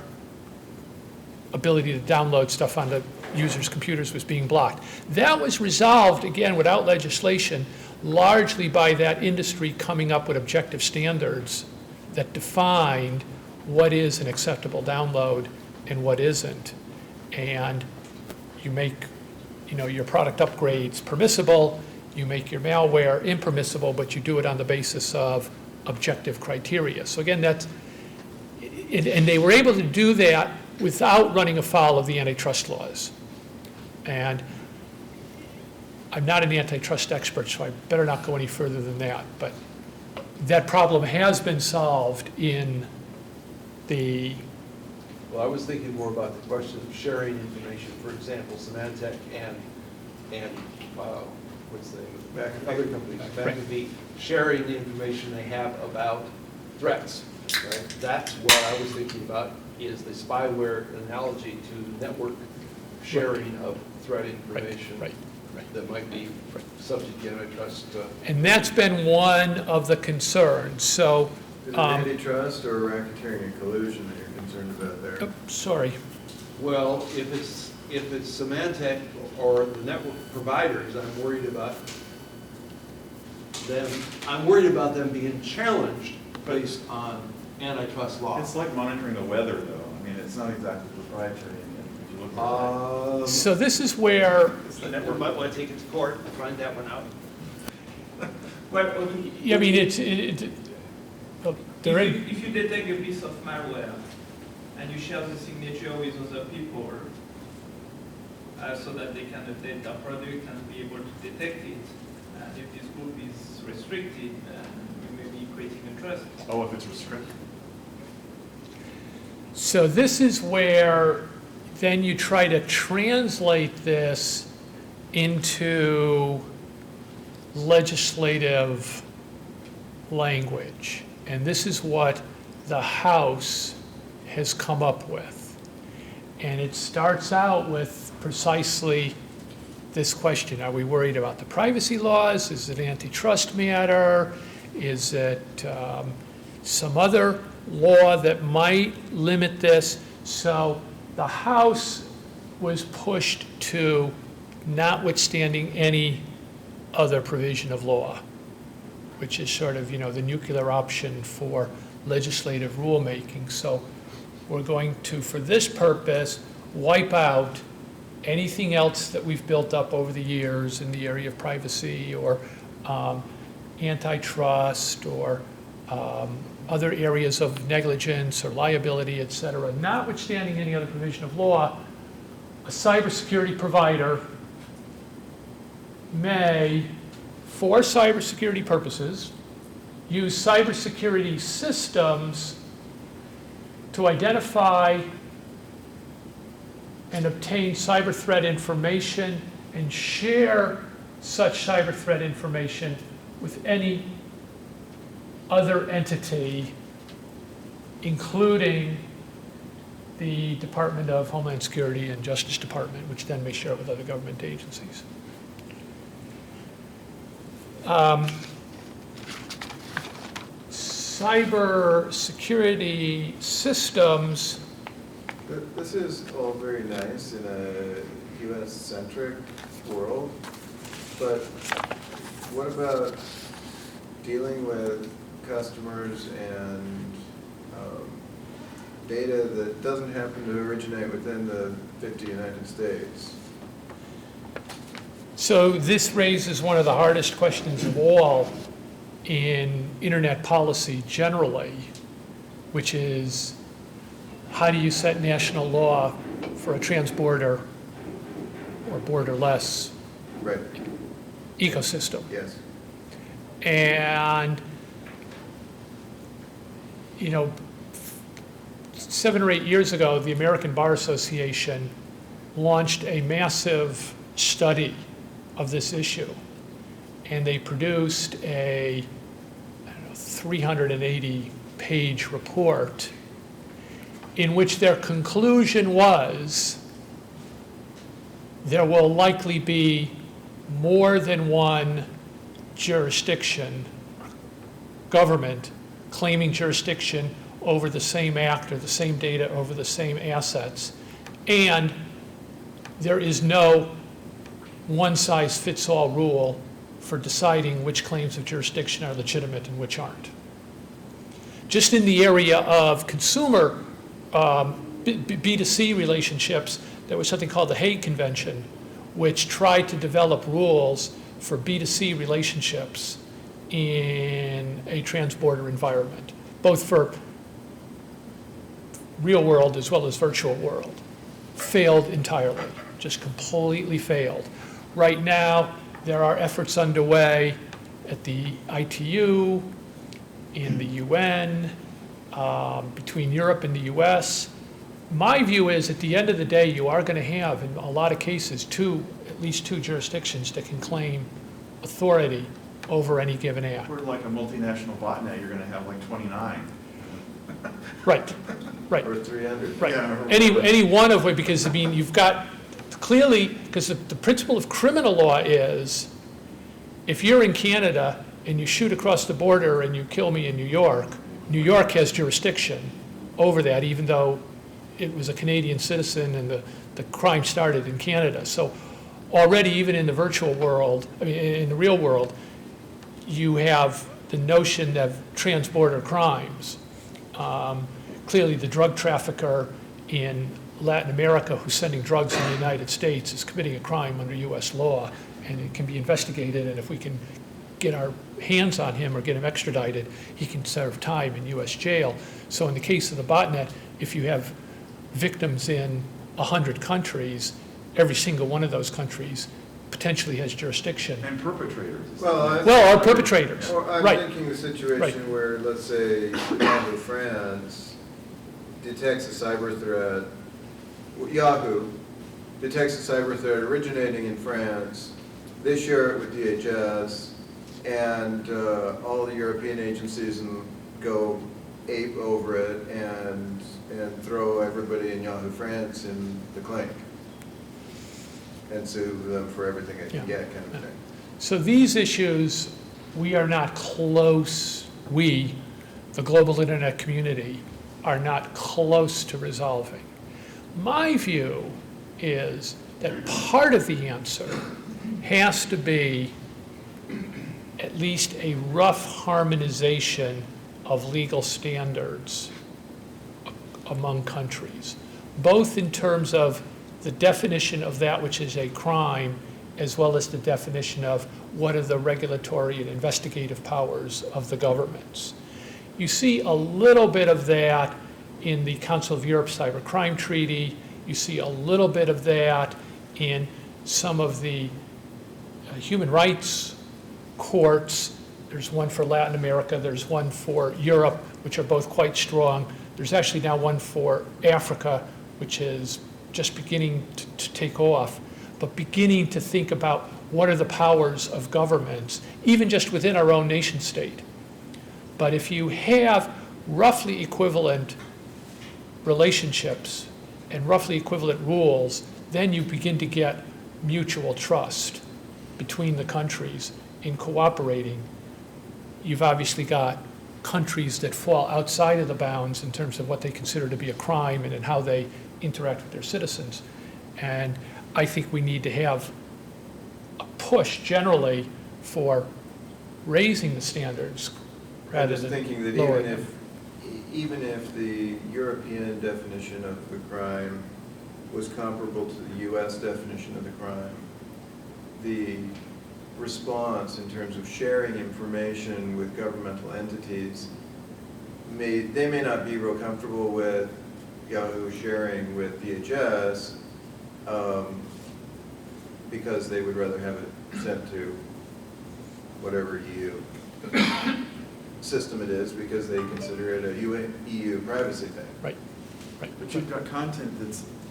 ability to download stuff onto users' computers was being blocked. That was resolved, again, without legislation, largely by that industry coming up with objective standards that defined what is an acceptable download and what isn't. And you make, your product upgrades permissible, you make your malware impermissible, but you do it on the basis of objective criteria. So again, and they were able to do that without running afoul of the antitrust laws. And I'm not an antitrust expert, so I better not go any further than that. But that problem has been solved in the... Well, I was thinking more about the question of sharing information. For example, Symantec and what's the name of the other companies, McAfee, sharing the information they have about threats. Right? That's what I was thinking about, is the spyware analogy to network sharing of threat information that might be subject to antitrust. And that's been one of the concerns. So, Is it antitrust or racketeering and collusion that you're concerned about there? sorry. Well, if it's Symantec or the network providers, I'm worried about them being challenged based on antitrust law. It's like monitoring the weather, though. I mean, it's not exactly proprietary. If you look at So this is where, The network might want to take it to court and find that one out. Well, I mean, if you detect a piece of malware and you share the signature with other people so that they can update their product and be able to detect it, and if this group is restricted, we may be creating a trust. Oh, if it's restricted. so this is where then you try to translate this into legislative language. And this is what the House has come up with. And it starts out with precisely this question. Are we worried about the privacy laws? Is it antitrust matter? Is it some other law that might limit this? So the House was pushed to notwithstanding any other provision of law, which is sort of, the nuclear option for legislative rulemaking. So we're going to, for this purpose, wipe out anything else that we've built up over the years in the area of privacy or antitrust or other areas of negligence or liability, et cetera. Notwithstanding any other provision of law, a cybersecurity provider may, for cybersecurity purposes, use cybersecurity systems to identify and obtain cyber threat information and share such cyber threat information with any other entity, including the Department of Homeland Security and Justice Department, which then may share it with other government agencies. Cybersecurity systems. This is all very nice in a US-centric world, but what about dealing with customers and data that doesn't happen to originate within the 50 United States? So this raises one of the hardest questions of all in internet policy generally, which is how do you set national law for a transborder or borderless Right. ecosystem? Yes. And, 7 or 8 years ago, the American Bar Association launched a massive study of this issue. And they produced a 380-page report in which their conclusion was there will likely be more than one jurisdiction, government, claiming jurisdiction over the same act or the same data over the same assets. And there is no one-size-fits-all rule for deciding which claims of jurisdiction are legitimate and which aren't. Just in the area of consumer B2C relationships, there was something called the Hague Convention, which tried to develop rules for B2C relationships in a transborder environment, both for real world as well as virtual world. Failed entirely, just completely failed. Right now, there are efforts underway at the ITU, in the UN, between Europe and the US. My view is, at the end of the day, you are going to have, in a lot of cases, at least two jurisdictions that can claim authority over any given act. We're like a multinational botnet, you're gonna have like 29. Right, right. Or 300. Right. Yeah. Any one of which, because, you've got clearly, because the principle of criminal law is, if you're in Canada and you shoot across the border and you kill me in New York has jurisdiction over that, even though it was a Canadian citizen and the crime started in Canada. So already, even in the virtual world, in the real world, you have the notion of transborder crimes. Clearly, the drug trafficker in Latin America who's sending drugs in the United States is committing a crime under US law, and it can be investigated, and if we can get our hands on him or get him extradited, he can serve time in US jail. So in the case of the botnet, if you have victims in 100 countries, every single one of those countries potentially has jurisdiction. And perpetrators. Well, or perpetrators, Or I'm right. thinking the situation Right. where, let's say, Yahoo France detects a cyber threat. Yahoo detects a cyber threat originating in France. They share it with DHS, and all the European agencies go ape over it and throw everybody in Yahoo France in the clink and sue them for everything it can get, kind of thing. So these issues, we are not close, we, the global internet community, are not close to resolving. My view is that part of the answer has to be at least a rough harmonization of legal standards among countries, both in terms of the definition of that which is a crime, as well as the definition of what are the regulatory and investigative powers of the governments. You see a little bit of that in the Council of Europe Cybercrime Treaty. You see a little bit of that in some of the human rights courts. There's one for Latin America, there's one for Europe, which are both quite strong. There's actually now one for Africa, which is just beginning to take off, but beginning to think about what are the powers of governments, even just within our own nation state. But if you have roughly equivalent relationships and roughly equivalent rules, then you begin to get mutual trust between the countries in cooperating. You've obviously got countries that fall outside of the bounds in terms of what they consider to be a crime and in how they interact with their citizens. And I think we need to have a push generally for raising the standards I'm rather just than thinking that lowering them. even if the European definition of the crime was comparable to the US definition of the crime, the response in terms of sharing information with governmental entities, they may not be real comfortable with Yahoo sharing with DHS because they would rather have it sent to whatever EU system it is, because they consider it a EU privacy thing. Right, right. But you've got content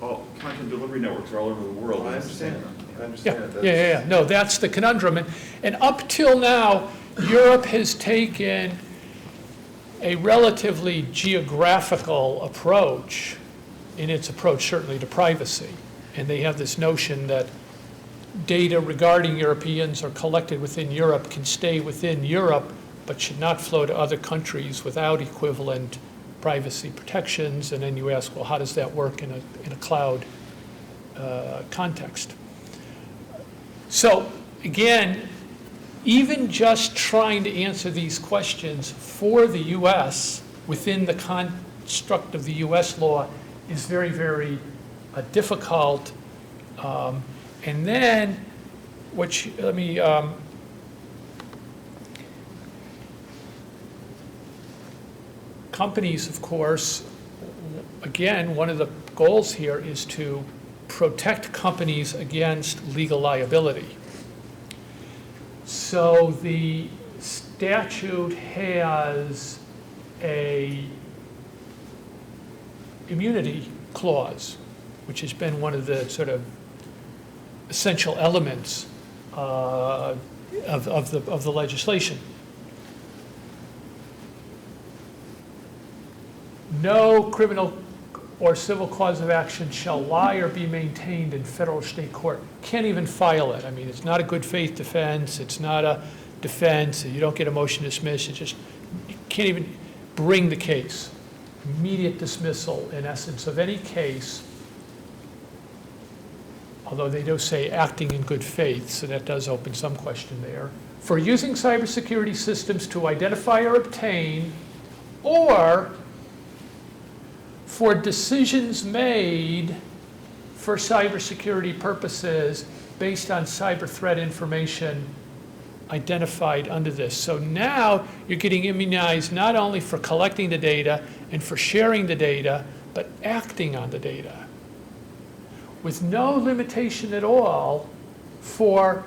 content delivery networks are all over the world. I understand. I Yeah, understand. yeah. No, that's the conundrum. And up till now, Europe has taken a relatively geographical approach in its approach, certainly, to privacy. And they have this notion that data regarding Europeans or collected within Europe can stay within Europe, but should not flow to other countries without equivalent privacy protections. And then you ask, well, how does that work in a cloud context? So again, even just trying to answer these questions for the US within the construct of the US law is very, very difficult. And then, companies, of course, again, one of the goals here is to protect companies against legal liability. So the statute has a immunity clause, which has been one of the sort of essential elements of the legislation. No criminal or civil cause of action shall lie or be maintained in federal or state court. Can't even file it. I mean, it's not a good faith defense. It's not a defense. You don't get a motion to dismiss. It just, you can't even bring the case. Immediate dismissal, in essence, of any case, although they do say acting in good faith, so that does open some question there, for using cybersecurity systems to identify or obtain, or for decisions made for cybersecurity purposes based on cyber threat information identified under this. So now you're getting immunized not only for collecting the data and for sharing the data, but acting on the data, with no limitation at all for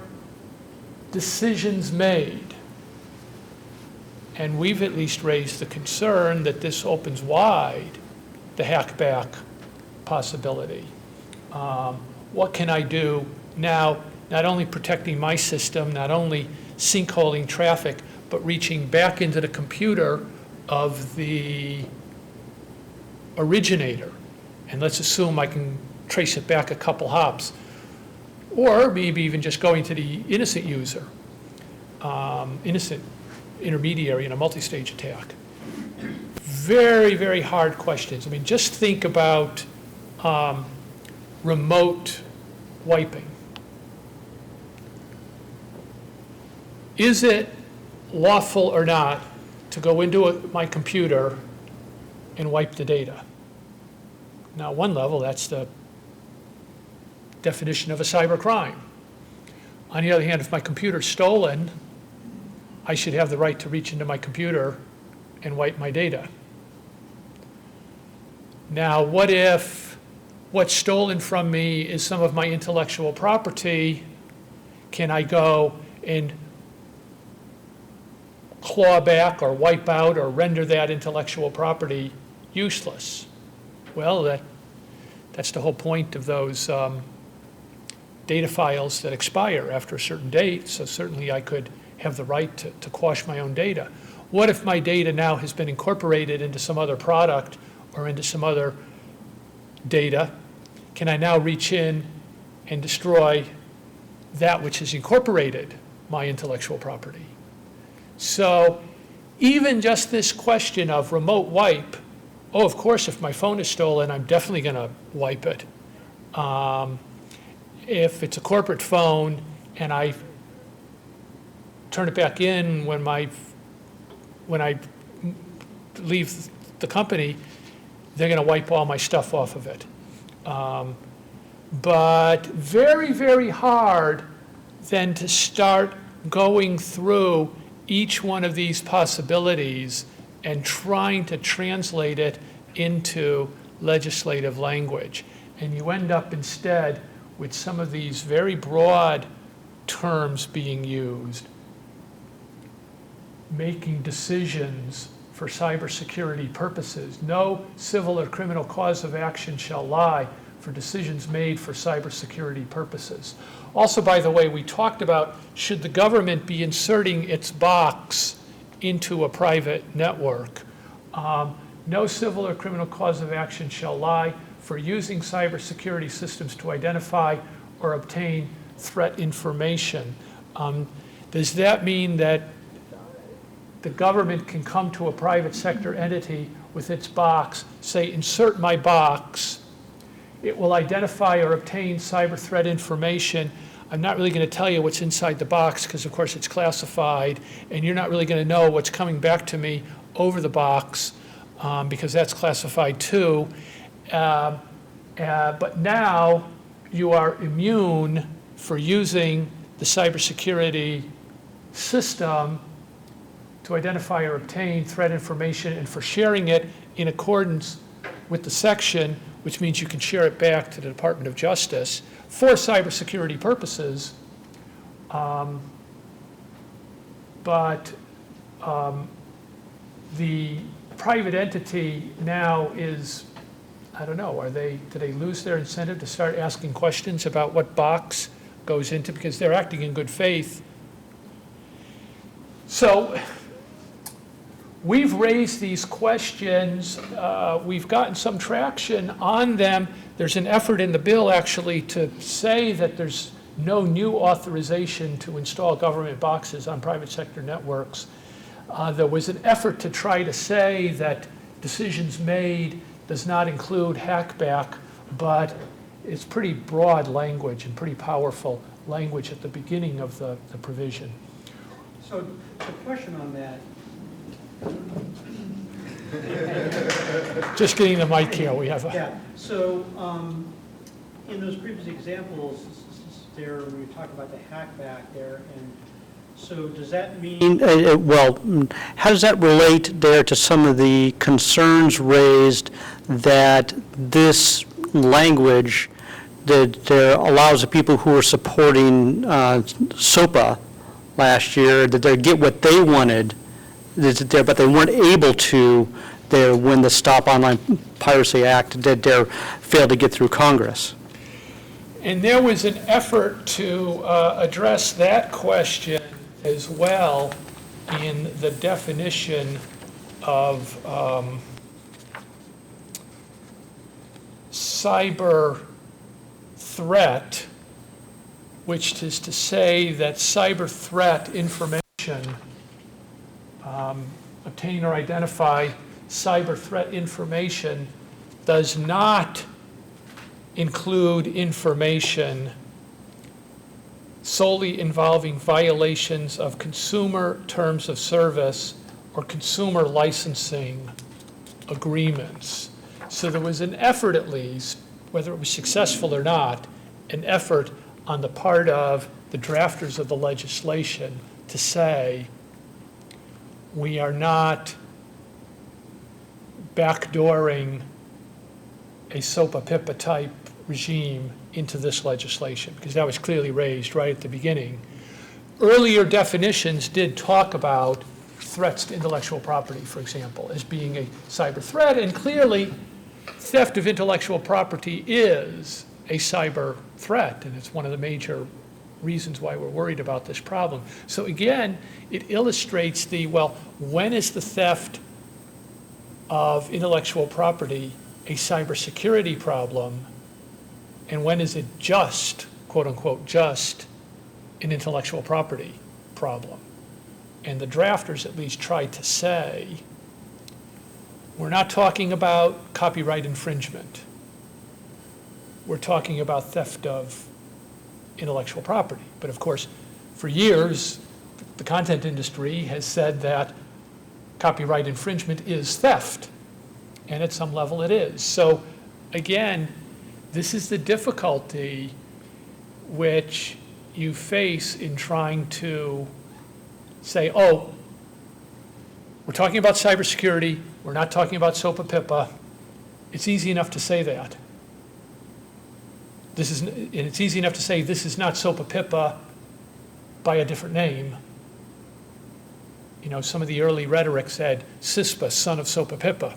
decisions made. And we've at least raised the concern that this opens wide the hackback possibility, what can I do now, not only protecting my system, not only sinkholing traffic, but reaching back into the computer of the originator. And let's assume I can trace it back a couple hops. Or maybe even just going to the innocent user, innocent intermediary in a multi-stage attack. Very, very hard questions. I mean, just think about remote wiping. Is it lawful or not to go into my computer and wipe the data? Now, at one level, that's the definition of a cyber crime. On the other hand, if my computer's stolen, I should have the right to reach into my computer and wipe my data. Now, what if what's stolen from me is some of my intellectual property? Can I go and claw back or wipe out or render that intellectual property useless? Well, that's the whole point of those data files that expire after a certain date, so certainly I could have the right to quash my own data. What if my data now has been incorporated into some other product or into some other data? Can I now reach in and destroy that which has incorporated my intellectual property? So even just this question of remote wipe, oh, of course, if my phone is stolen, I'm definitely going to wipe it. If it's a corporate phone and I turn it back in when I leave the company, they're going to wipe all my stuff off of it. But very, very hard then to start going through each one of these possibilities and trying to translate it into legislative language. And you end up instead with some of these very broad terms being used, making decisions for cybersecurity purposes. No civil or criminal cause of action shall lie for decisions made for cybersecurity purposes. Also, by the way, we talked about should the government be inserting its box into a private network. No civil or criminal cause of action shall lie for using cybersecurity systems to identify or obtain threat information. Does that mean that the government can come to a private sector entity with its box, say, insert my box, it will identify or obtain cyber threat information? I'm not really going to tell you what's inside the box because, of course, it's classified, and you're not really going to know what's coming back to me over the box because that's classified too. But now you are immune for using the cybersecurity system to identify or obtain threat information and for sharing it in accordance with the section, which means you can share it back to the Department of Justice for cybersecurity purposes. But the private entity now is, I don't know, do they lose their incentive to start asking questions about what box goes into, because they're acting in good faith? So we've raised these questions. We've gotten some traction on them. There's an effort in the bill actually to say that there's no new authorization to install government boxes on private sector networks. There was an effort to try to say that decisions made does not include hackback, but it's pretty broad language and pretty powerful language at the beginning of the provision. So the question on that, Just getting the mic here, we have a... yeah, so in those previous examples, there, we talked about the hackback there, and so does that mean? Well, how does that relate there to some of the concerns raised that this language that allows the people who are supporting CISPA last year, that they get what they wanted, but they weren't able to there when the Stop Online Piracy Act failed to get through Congress? And there was an effort to address that question as well in the definition of cyber threat, which is to say that cyber threat information, obtain or identify cyber threat information does not include information solely involving violations of consumer terms of service or consumer licensing agreements. So there was an effort, at least, whether it was successful or not, an effort on the part of the drafters of the legislation to say, we are not backdooring a SOPA-PIPA type regime into this legislation, because that was clearly raised right at the beginning. Earlier definitions did talk about threats to intellectual property, for example, as being a cyber threat, and clearly theft of intellectual property is a cyber threat, and it's one of the major reasons why we're worried about this problem. So again, it illustrates the, well, when is the theft of intellectual property a cybersecurity problem, and when is it just, quote unquote, just an intellectual property problem? And the drafters at least tried to say, we're not talking about copyright infringement. We're talking about theft of intellectual property. But of course, for years, the content industry has said that copyright infringement is theft. And at some level it is. So again, this is the difficulty which you face in trying to say, oh, we're talking about cybersecurity, we're not talking about SOPA-PIPA. It's easy enough to say that. And it's easy enough to say this is not SOPA-PIPA by a different name. You know, some of the early rhetoric said, CISPA, son of SOPA-PIPA.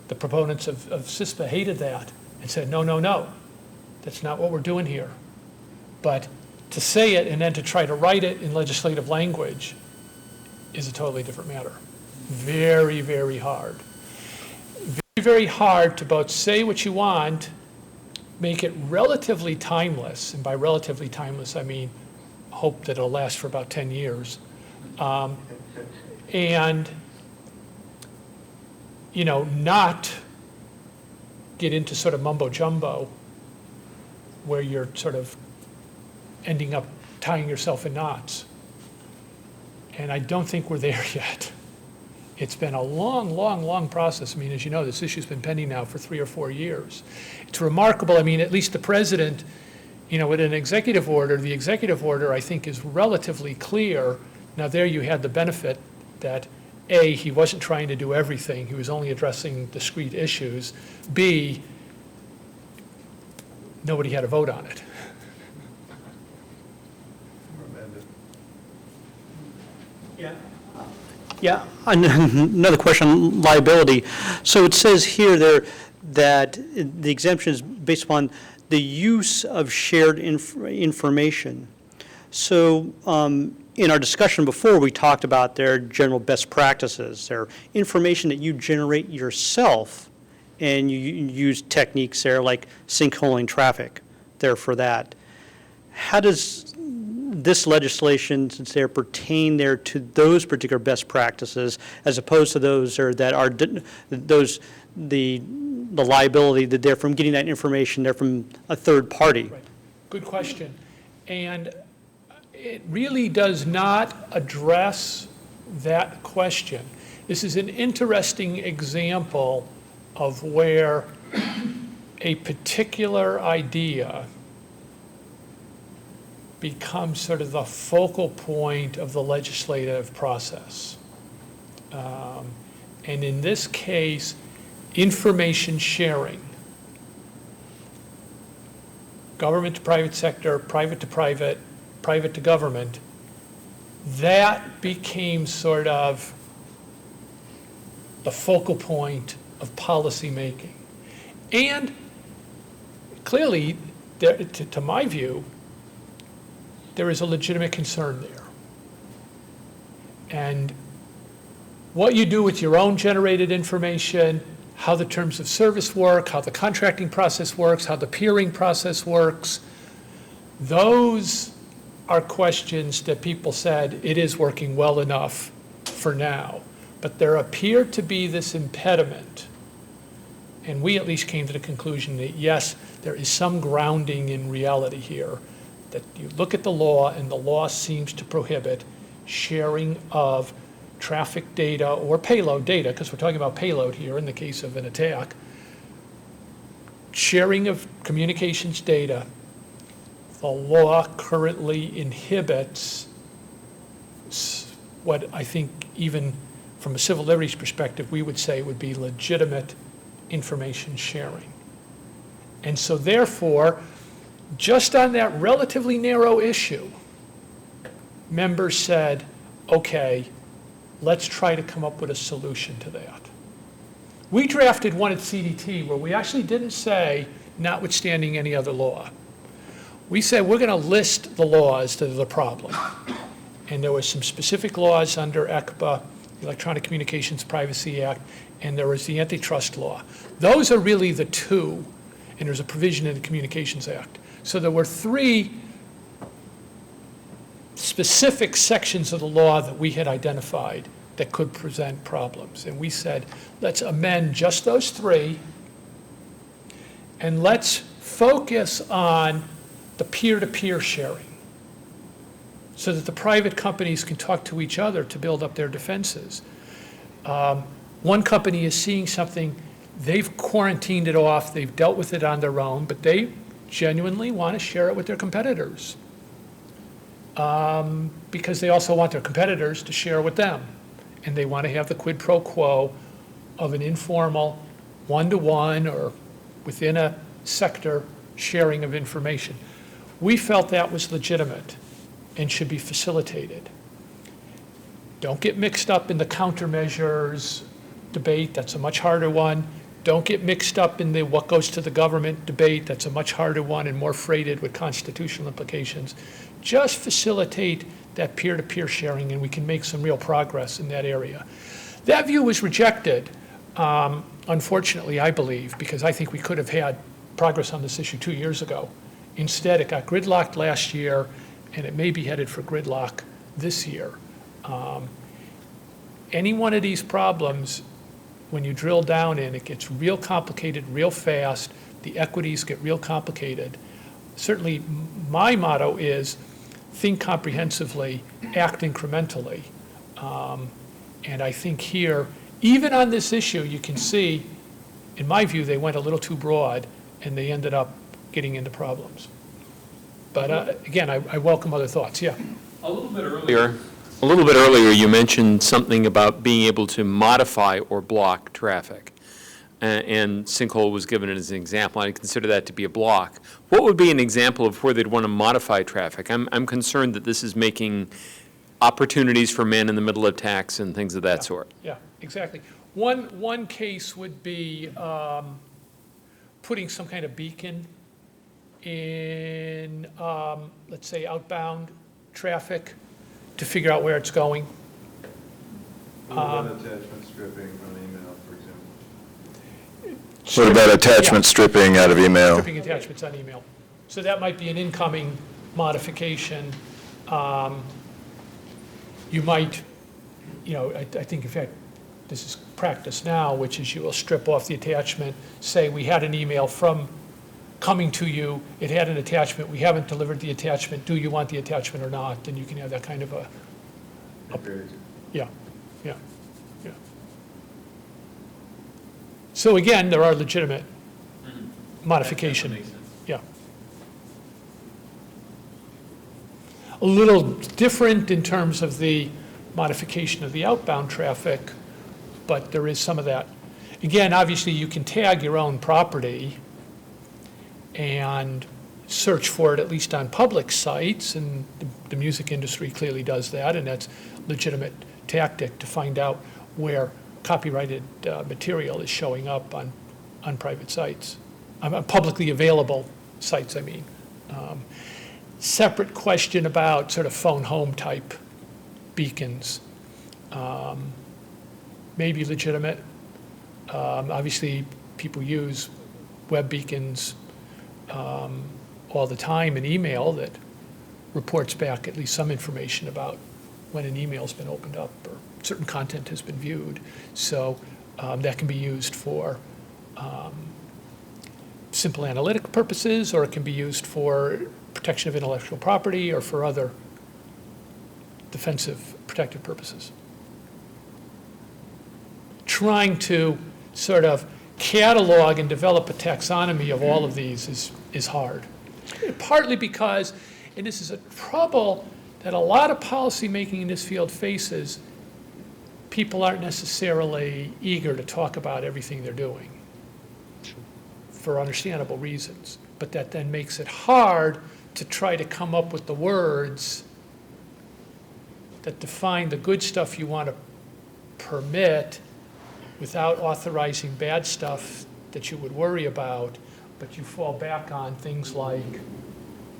The proponents of CISPA hated that and said, no, no, no, that's not what we're doing here. But to say it and then to try to write it in legislative language is a totally different matter. Very, very hard. Very, very hard to both say what you want, make it relatively timeless, and by relatively timeless, I mean hope that it'll last for about 10 years, and you know, not get into sort of mumbo jumbo where you're sort of ending up tying yourself in knots. And I don't think we're there yet. It's been a long, long, long process. I mean, as you know, this issue's been pending now for 3 or 4 years. It's remarkable. I mean, at least the president, you know, with an executive order, the executive order, I think, is relatively clear. Now, there you had the benefit that A, he wasn't trying to do everything. He was only addressing discrete issues. B, nobody had a vote on it. Yeah. Yeah, another question on liability. So it says here there that the exemption is based upon the use of shared information. So in our discussion before, we talked about their general best practices, their information that you generate yourself, and you use techniques there like sinkholing traffic there for that. How does this legislation, since they pertain there to those particular best practices, as opposed to those that are those the liability that they're from getting that information there from a third party? Right. Good question. And it really does not address that question. This is an interesting example of where a particular idea becomes sort of the focal point of the legislative process. And in this case, information sharing. Government to private sector, private to private, private to government, that became sort of the focal point of policy making. And clearly, to my view, there is a legitimate concern there. And what you do with your own generated information, how the terms of service work, how the contracting process works, how the peering process works, those are questions that people said it is working well enough for now. But there appeared to be this impediment, and we at least came to the conclusion that yes, there is some grounding in reality here, that you look at the law and the law seems to prohibit sharing of traffic data or payload data, because we're talking about payload here in the case of an attack, sharing of communications data. The law currently inhibits what I think even from a civil liberties perspective we would say would be legitimate information sharing. And so therefore, just on that relatively narrow issue, members said, okay, let's try to come up with a solution to that. We drafted one at CDT where we actually didn't say, notwithstanding any other law. We said we're going to list the laws that are the problem. And there were some specific laws under ECPA, Electronic Communications Privacy Act, and there was the antitrust law. Those are really the two, and there's a provision in the Communications Act. So there were three specific sections of the law that we had identified that could present problems. And we said, let's amend just those three, and let's focus on the peer-to-peer sharing so that the private companies can talk to each other to build up their defenses. One company is seeing something, they've quarantined it off, they've dealt with it on their own, but they genuinely want to share it with their competitors. Because they also want their competitors to share with them. And they want to have the quid pro quo of an informal, one-to-one or within a sector sharing of information. We felt that was legitimate and should be facilitated. Don't get mixed up in the countermeasures debate, that's a much harder one. Don't get mixed up in the what goes to the government debate, that's a much harder one and more freighted with constitutional implications. Just facilitate that peer-to-peer sharing and we can make some real progress in that area. That view was rejected, unfortunately, I believe, because I think we could have had progress on this issue 2 years ago. Instead, it got gridlocked last year and it may be headed for gridlock this year. Any one of these problems, when you drill down in, it gets real complicated real fast. The equities get real complicated. Certainly, my motto is think comprehensively, act incrementally. And I think here, even on this issue, you can see, in my view, they went a little too broad and they ended up getting into problems. But again, I welcome other thoughts, yeah. A little bit earlier, you mentioned something about being able to modify or block traffic. And Sinkhole was given as an example. I consider that to be a block. What would be an example of where they'd want to modify traffic? I'm concerned that this is making opportunities for man-in-the-middle attacks and things of that sort. Yeah, exactly. One case would be putting some kind of beacon in, let's say, outbound traffic to figure out where it's going. What about attachment stripping on email, for example? What about attachment stripping out of email? Stripping attachments on email. So that might be an incoming modification. You might, I think in fact, this is practice now, which is you will strip off the attachment, say we had an email from coming to you, it had an attachment, we haven't delivered the attachment, do you want the attachment or not? And you can have that kind of yeah. So again, there are legitimate modification. Yeah. A little different in terms of the modification of the outbound traffic, but there is some of that. Again, obviously you can tag your own property and search for it at least on public sites, and the music industry clearly does that, and that's a legitimate tactic to find out where copyrighted material is showing up on private sites, on publicly available sites, I mean. Separate question about sort of phone home type beacons. Maybe legitimate. Obviously, people use web beacons all the time in email that reports back at least some information about when an email's been opened up or certain content has been viewed. So that can be used for simple analytic purposes, or it can be used for protection of intellectual property or for other defensive, protective purposes. Trying to sort of catalog and develop a taxonomy of all of these is hard. Partly because, and this is a trouble that a lot of policymaking in this field faces, people aren't necessarily eager to talk about everything they're doing for understandable reasons. But that then makes it hard to try to come up with the words that define the good stuff you want to permit without authorizing bad stuff that you would worry about, but you fall back on things like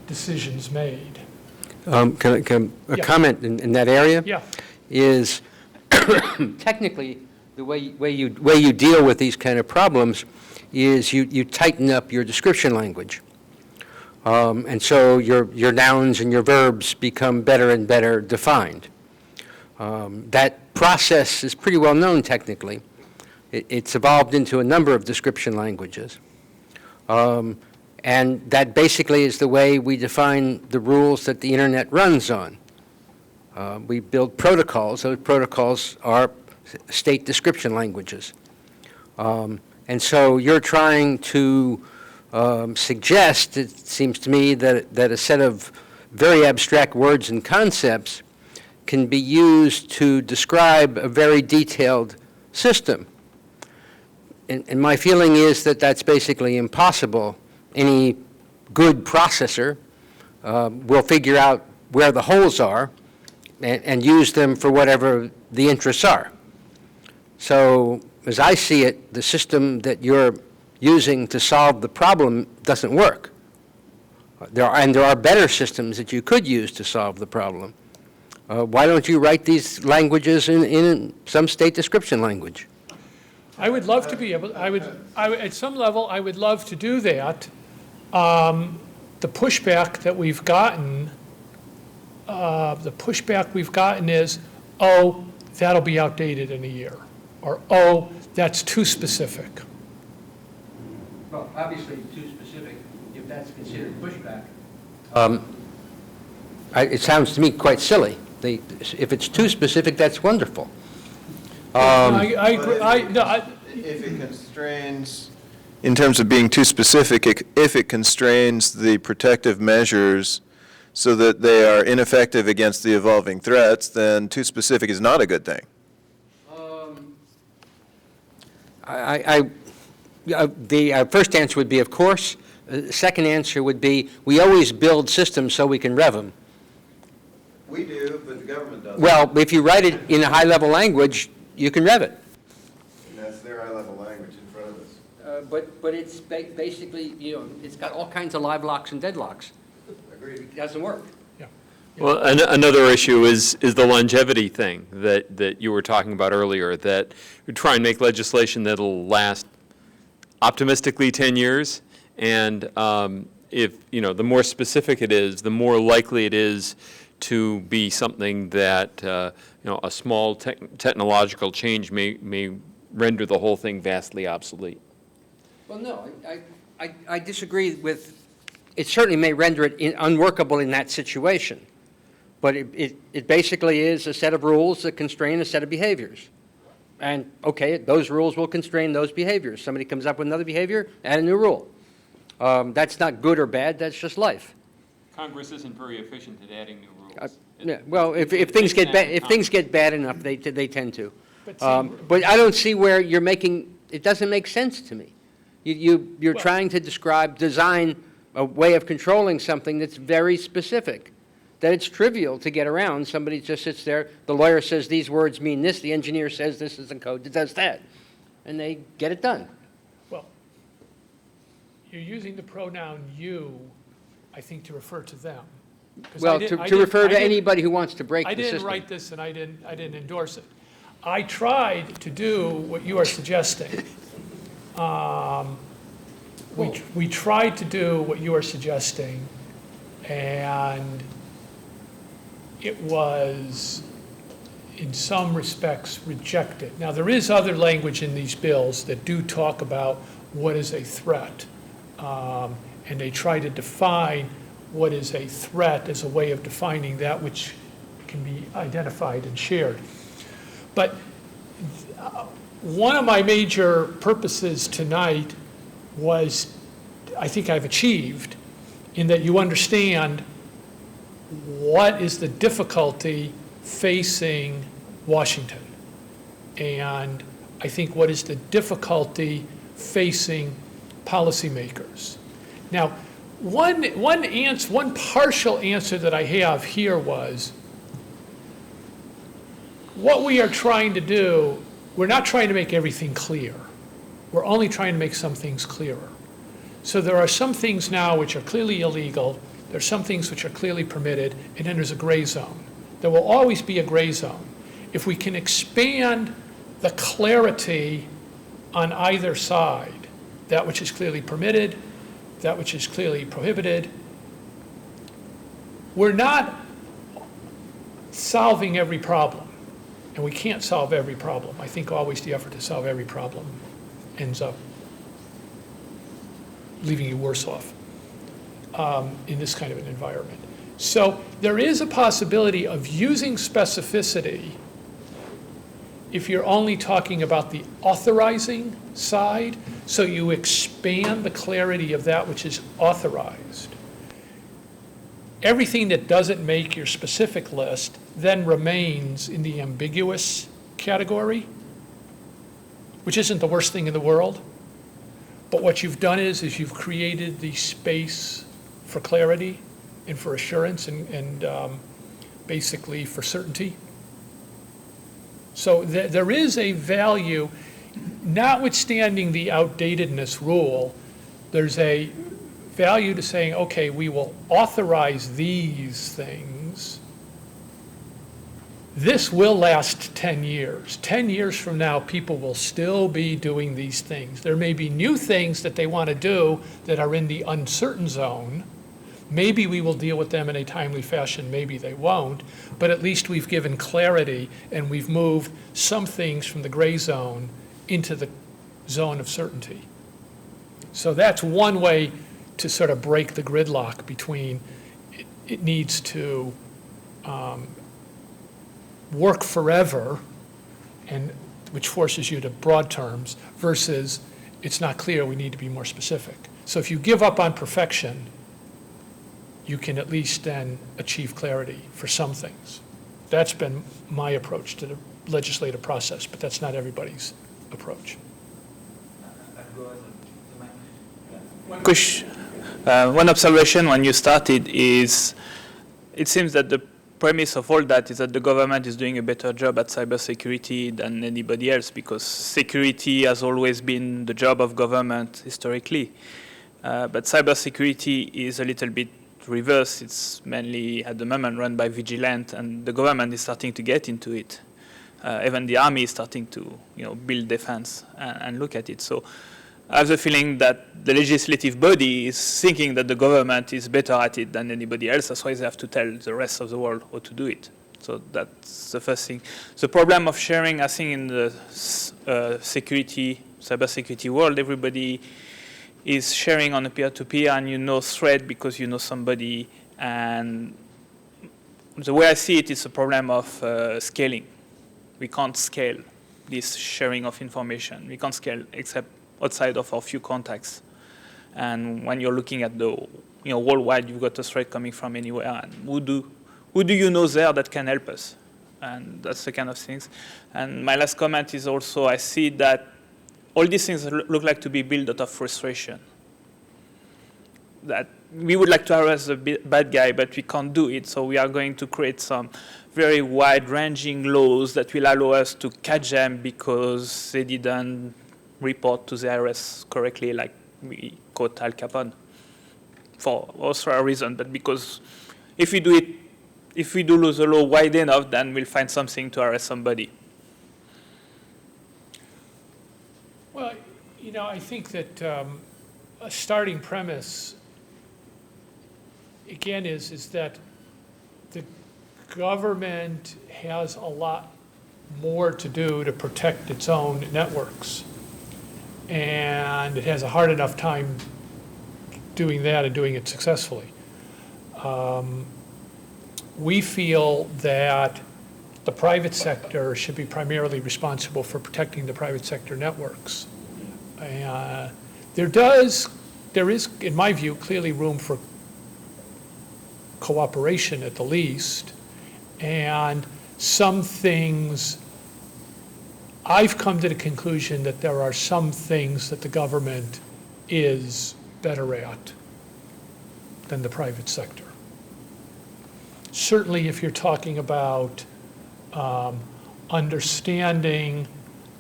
decisions made. Can a Yeah. comment in that area? Yeah. Is technically, the way you deal with these kind of problems is you tighten up your description language. And so your nouns and your verbs become better and better defined. That process is pretty well known technically. It's evolved into a number of description languages. And that basically is the way we define the rules that the internet runs on. We build protocols. Those protocols are state description languages. And so you're trying to suggest, it seems to me, that a set of very abstract words and concepts can be used to describe a very detailed system. And my feeling is that that's basically impossible. Any good processor will figure out where the holes are and use them for whatever the interests are. So as I see it, the system that you're using to solve the problem doesn't work. There are better systems that you could use to solve the problem. Why don't you write these languages in some state description language? I would love to be able, at some level, I would love to do that. The pushback that we've gotten, is, oh, that'll be outdated in a year, or oh, that's too specific. Well, obviously too specific, if that's considered pushback. It sounds to me quite silly. If it's too specific, that's wonderful. I agree, If it constrains, in terms of being too specific, if it constrains the protective measures so that they are ineffective against the evolving threats, then too specific is not a good thing. The first answer would be, of course. The second answer would be, we always build systems so we can rev them. We do, but the government doesn't. Well, if you write it in a high-level language, you can rev it. And that's their high-level language in front of us. But it's basically, it's got all kinds of live locks and deadlocks. Agreed. It doesn't work. Well, another issue is the longevity thing that you were talking about earlier, that we try and make legislation that'll last optimistically 10 years, and if, the more specific it is, the more likely it is to be something that, a small technological change may render the whole thing vastly obsolete. Well, no, I disagree with, it certainly may render it unworkable in that situation. But it basically is a set of rules that constrain a set of behaviors. And, okay, those rules will constrain those behaviors. Somebody comes up with another behavior, add a new rule. That's not good or bad, that's just life. Congress isn't very efficient at adding new rules. Yeah, well, if things get bad enough, they tend to. But But I don't see where you're making, it doesn't make sense to me. You're trying to design a way of controlling something that's very specific, that it's trivial to get around. Somebody just sits there, the lawyer says these words mean this, the engineer says this is the code that does that, and they get it done. Well, You're using the pronoun "you," I think, to refer to them. 'Cause I Well, didn't- I to didn't- refer I to didn't- anybody who wants to break the I system. didn't write this, and I didn't endorse it. I tried to do what you are suggesting. We tried to do what you are suggesting, and it was, in some respects, rejected. Now, there is other language in these bills that do talk about what is a threat, and they try to define what is a threat as a way of defining that which can be identified and shared. But one of my major purposes tonight was, I think I've achieved, in that you understand what is the difficulty facing Washington. And I think what is the difficulty facing policymakers. Now, one partial answer that I have here was, what we are trying to do, we're not trying to make everything clear. We're only trying to make some things clearer. So there are some things now which are clearly illegal, there are some things which are clearly permitted, and then there's a gray zone. There will always be a gray zone. If we can expand the clarity on either side, that which is clearly permitted, that which is clearly prohibited, we're not solving every problem. And we can't solve every problem. I think always the effort to solve every problem ends up leaving you worse off in this kind of an environment. So there is a possibility of using specificity if you're only talking about the authorizing side, so you expand the clarity of that which is authorized. Everything that doesn't make your specific list then remains in the ambiguous category, which isn't the worst thing in the world. But what you've done is you've created the space for clarity and for assurance and basically for certainty. So there is a value, notwithstanding the outdatedness rule, there's a value to saying, okay, we will authorize these things. This will last 10 years. 10 years from now, people will still be doing these things. There may be new things that they want to do that are in the uncertain zone. Maybe we will deal with them in a timely fashion, maybe they won't, but at least we've given clarity and we've moved some things from the gray zone into the zone of certainty. So that's one way to sort of break the gridlock between it needs to work forever, and which forces you to broad terms, versus it's not clear, we need to be more specific. So if you give up on perfection, you can at least then achieve clarity for some things. That's been my approach to the legislative process, but that's not everybody's approach. One observation when you started is, it seems that the premise of all that is that the government is doing a better job at cybersecurity than anybody else, because security has always been the job of government historically. But cybersecurity is a little bit reverse. It's mainly at the moment run by vigilante, and the government is starting to get into it. Even the army is starting to, build defense and look at it. So I have the feeling that the legislative body is thinking that the government is better at it than anybody else. That's why they have to tell the rest of the world how to do it. So that's the first thing. The problem of sharing, I think, in the cybersecurity world, everybody is sharing on a peer-to-peer, and thread because you know somebody. And the way I see it is a problem of scaling. We can't scale this sharing of information. We can't scale except outside of our few contacts. And when you're looking at the, worldwide, you've got a threat coming from anywhere. And who do you know there that can help us? And that's the kind of things. And my last comment is also, I see that all these things look like to be built out of frustration. That we would like to harass the bad guy, but we can't do it. So we are going to create some very wide-ranging laws that will allow us to catch them because they didn't report to the IRS correctly, like we quote Al Capone, for also a reason, but because if we do the law wide enough, then we'll find something to arrest somebody. Well, I think that a starting premise, again, is that the government has a lot more to do to protect its own networks. And it has a hard enough time doing that and doing it successfully. We feel that the private sector should be primarily responsible for protecting the private sector networks. There is, in my view, clearly room for cooperation at the least, and some things, I've come to the conclusion that there are some things that the government is better at than the private sector. Certainly if you're talking about understanding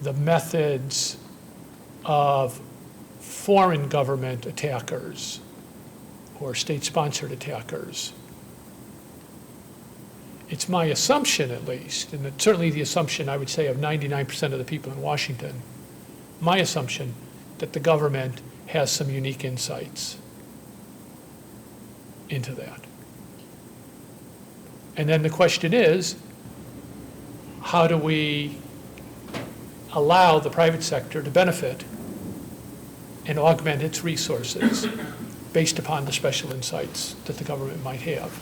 the methods of foreign government attackers or state-sponsored attackers. It's my assumption, at least, and it's certainly the assumption, I would say, of 99% of the people in Washington, my assumption that the government has some unique insights into that. And then the question is, how do we allow the private sector to benefit and augment its resources based upon the special insights that the government might have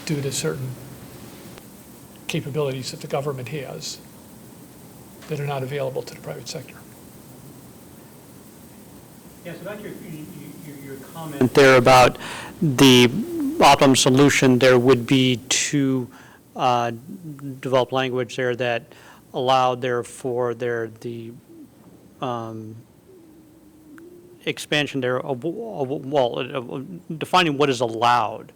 due to certain capabilities that the government has that are not available to the private sector. Yeah, so back to your comment there about The optimum solution there would be to develop language there that allowed therefore the expansion there of defining what is allowed.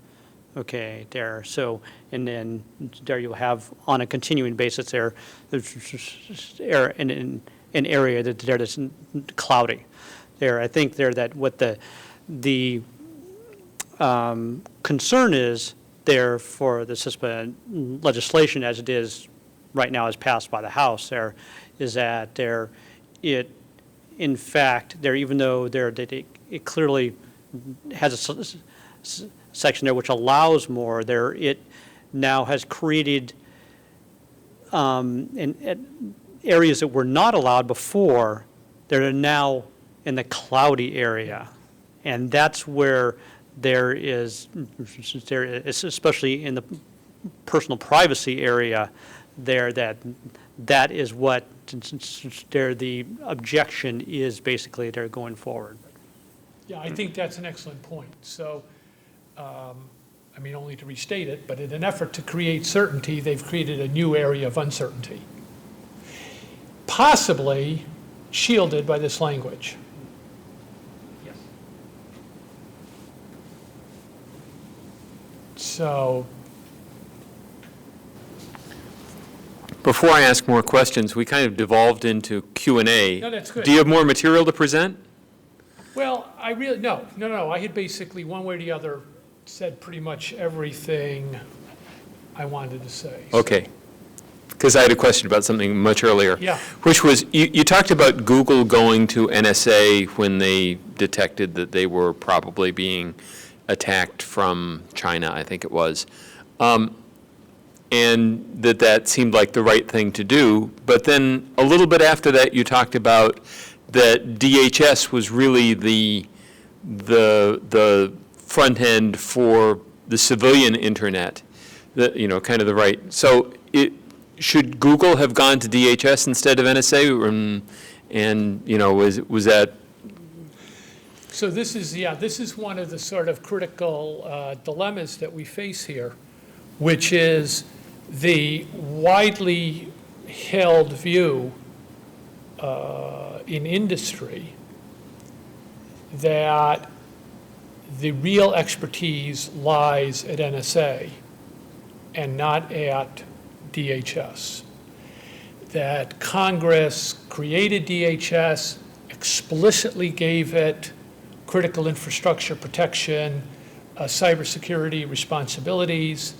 Okay, there. So, and then there you'll have on a continuing basis there, an area that's cloudy. There, I think there that what the concern is there for the CISPA legislation as it is right now as passed by the House there is that there it in fact there even though there that it clearly has a section there which allows more there it now has created in areas that were not allowed before that are now in the cloudy area, and that's where there is especially in the personal privacy area there that is what there the objection is basically they're going forward. Yeah, I think that's an excellent point. So, I mean, only to restate it, but in an effort to create certainty, they've created a new area of uncertainty, possibly shielded by this language. Yes. So, Before I ask more questions, we kind of devolved into Q&A. No, that's good. Do you have more material to present? well, I really, no. I had basically, one way or the other, said pretty much everything I wanted to say. So- Okay. Because I had a question about something much earlier. Yeah. Which was, you talked about Google going to NSA when they detected that they were probably being attacked from China, I think it was. And that seemed like the right thing to do. But then a little bit after that, you talked about that DHS was really the front end for the civilian internet, kind of the right. So should Google have gone to DHS instead of NSA? Was that? So this is one of the sort of critical dilemmas that we face here, which is the widely held view in industry that the real expertise lies at NSA and not at DHS. That Congress created DHS, explicitly gave it critical infrastructure protection, cybersecurity responsibilities,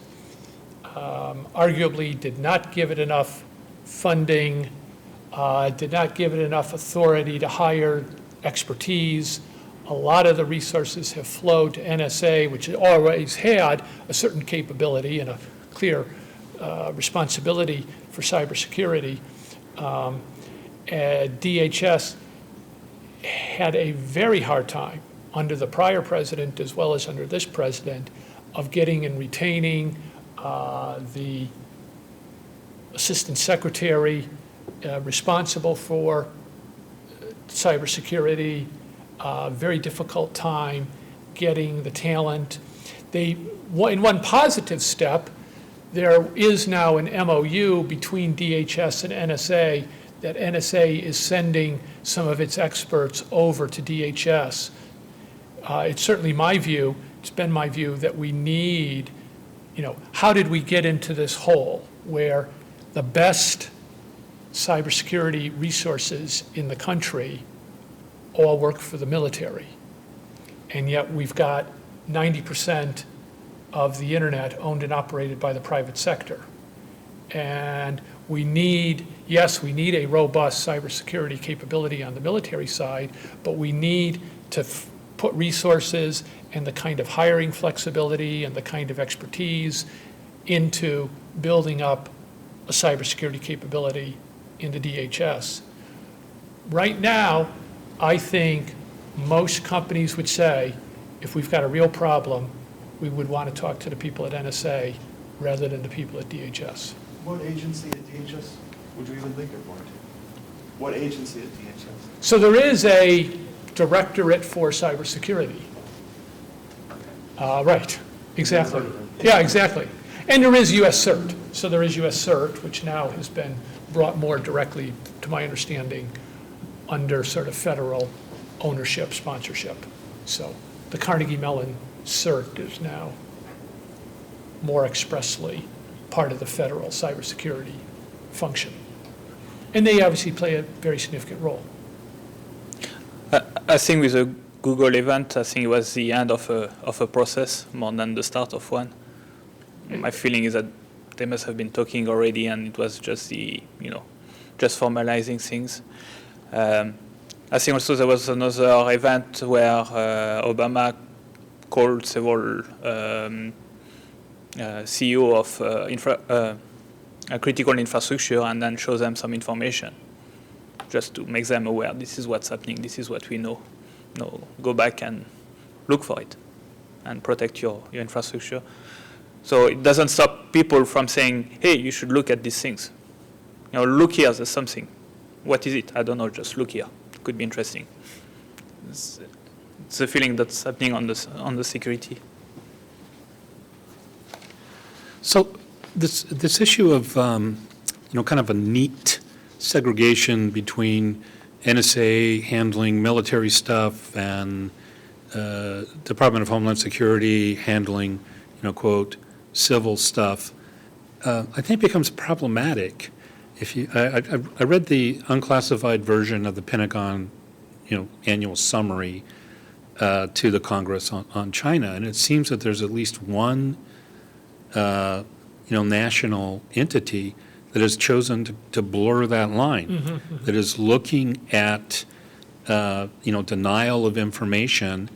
arguably did not give it enough funding, did not give it enough authority to hire expertise. A lot of the resources have flowed to NSA, which always had a certain capability and a clear responsibility for cybersecurity. DHS had a very hard time under the prior president as well as under this president of getting and retaining the assistant secretary responsible for cybersecurity. Very difficult time getting the talent. In one positive step, there is now an MOU between DHS and NSA that NSA is sending some of its experts over to DHS. It's certainly my view, it's been my view that we need, how did we get into this hole where the best cybersecurity resources in the country all work for the military, and yet we've got 90% of the internet owned and operated by the private sector. And we need, yes, we need a robust cybersecurity capability on the military side, but we need to put resources and the kind of hiring flexibility and the kind of expertise into building up a cybersecurity capability in the DHS. Right now, I think most companies would say, if we've got a real problem, we would want to talk to the people at NSA rather than the people at DHS. What agency at DHS would you even link it for? What agency at DHS? So there is a directorate for cybersecurity. Right, exactly. Yeah, exactly. And there is US CERT. So there is US CERT, which now has been brought more directly, to my understanding, under sort of federal ownership, sponsorship. So the Carnegie Mellon CERT is now more expressly part of the federal cybersecurity function. And they obviously play a very significant role. I think with the Google event, I think it was the end of a process more than the start of one. My feeling is that they must have been talking already, and it was just just formalizing things. I think also there was another event where Obama called several CEO of critical infrastructure and then show them some information, just to make them aware, this is what's happening, this is what we know. No, go back and look for it and protect your infrastructure. So it doesn't stop people from saying, hey, you should look at these things. Look here, there's something. What is it? I don't know, just look here. It could be interesting. It's a feeling that's happening on the security. So this issue of, kind of a neat segregation between NSA handling military stuff and Department of Homeland Security handling, quote, civil stuff, I think becomes problematic. I read the unclassified version of the Pentagon, annual summary to the Congress on China, and it seems that there's at least one, national entity that has chosen to blur that line, that is looking at, denial of information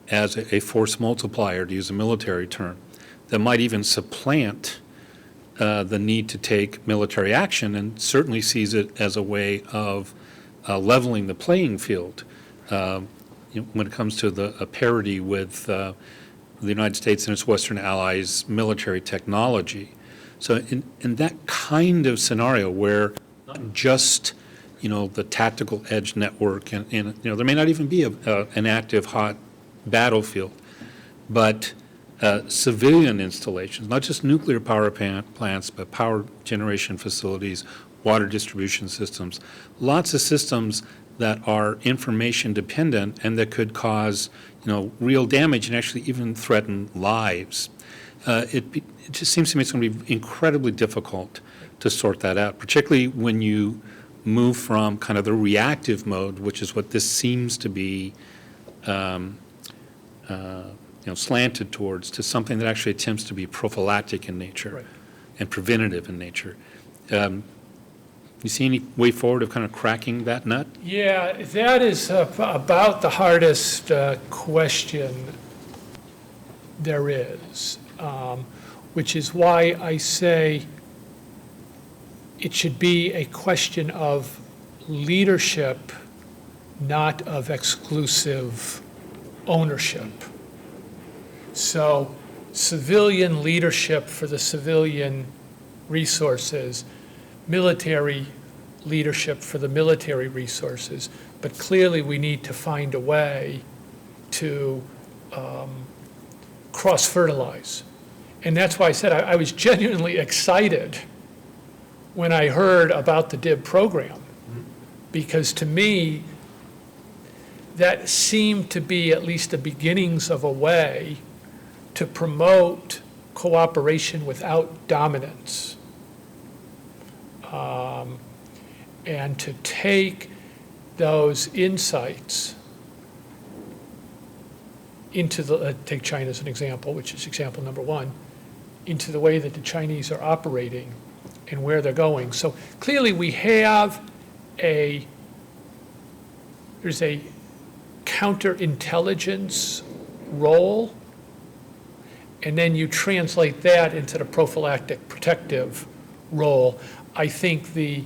as a force multiplier, to use a military term, that might even supplant the need to take military action, and certainly sees it as a way of leveling the playing field when it comes to a parity with the United States and its Western allies' military technology. So in that kind of scenario where not just, the tactical edge network and there may not even be an active hot battlefield, but civilian installations, not just nuclear power plants, but power generation facilities, water distribution systems, lots of systems that are information dependent and that could cause, real damage and actually even threaten lives. It just seems to me it's going to be incredibly difficult to sort that out, particularly when you move from kind of the reactive mode, which is what this seems to be slanted towards to something that actually attempts to be prophylactic in nature Right. and preventative in nature. You see any way forward of kind of cracking that nut? Yeah, that is about the hardest question there is, which is why I say it should be a question of leadership, not of exclusive ownership. So civilian leadership for the civilian resources, military leadership for the military resources, but clearly we need to find a way to cross-fertilize. And that's why I said I was genuinely excited when I heard about the DIB program, because to me, that seemed to be at least the beginnings of a way to promote cooperation without dominance. And to take those insights into the, take China as an example, which is example number one, into the way that the Chinese are operating and where they're going. So clearly we have there's a counterintelligence role, and then you translate that into the prophylactic protective role. I think the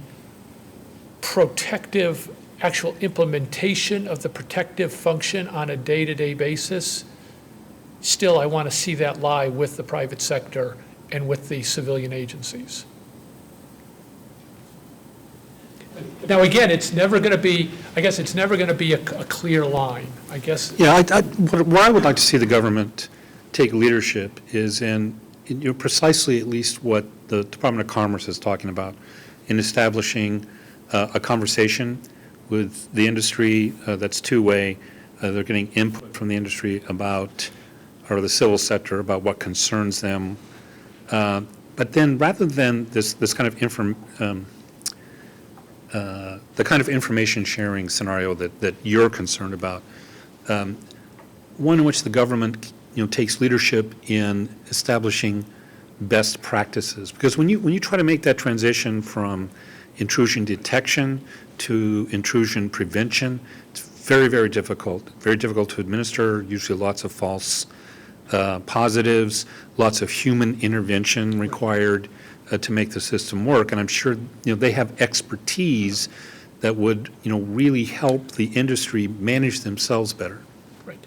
protective, actual implementation of the protective function on a day-to-day basis, still I want to see that lie with the private sector and with the civilian agencies. Now, again, it's never going to be, I guess it's never going to be a clear line, I guess. Yeah, what I would like to see the government take leadership is in precisely at least what the Department of Commerce is talking about, in establishing a conversation with the industry that's two-way. They're getting input from the industry about, or the civil sector, about what concerns them. But then rather than this kind of the kind of information sharing scenario that you're concerned about, one in which the government takes leadership in establishing best practices. Because when you try to make that transition from intrusion detection to intrusion prevention, it's very, very difficult to administer, usually lots of false positives, lots of human intervention required to make the system work. And I'm sure they have expertise that would really help the industry manage themselves better. Right.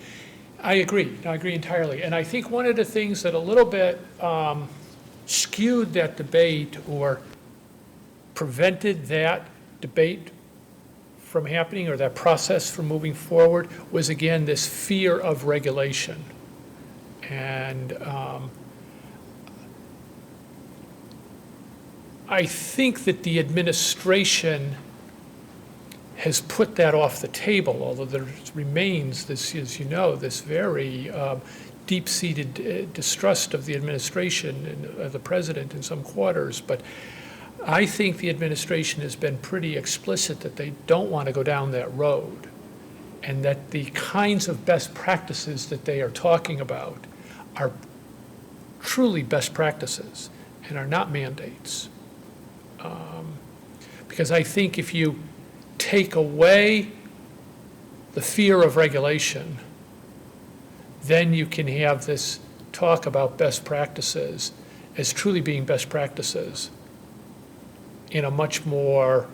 I agree entirely. And I think one of the things that a little bit skewed that debate or prevented that debate from happening, or that process from moving forward, was again this fear of regulation. And I think that the administration has put that off the table, although there remains this, as you know, this very deep-seated distrust of the administration and the president in some quarters. But I think the administration has been pretty explicit that they don't want to go down that road, and that the kinds of best practices that they are talking about are truly best practices and are not mandates. Because I think if you take away the fear of regulation, then you can have this talk about best practices as truly being best practices in a much more,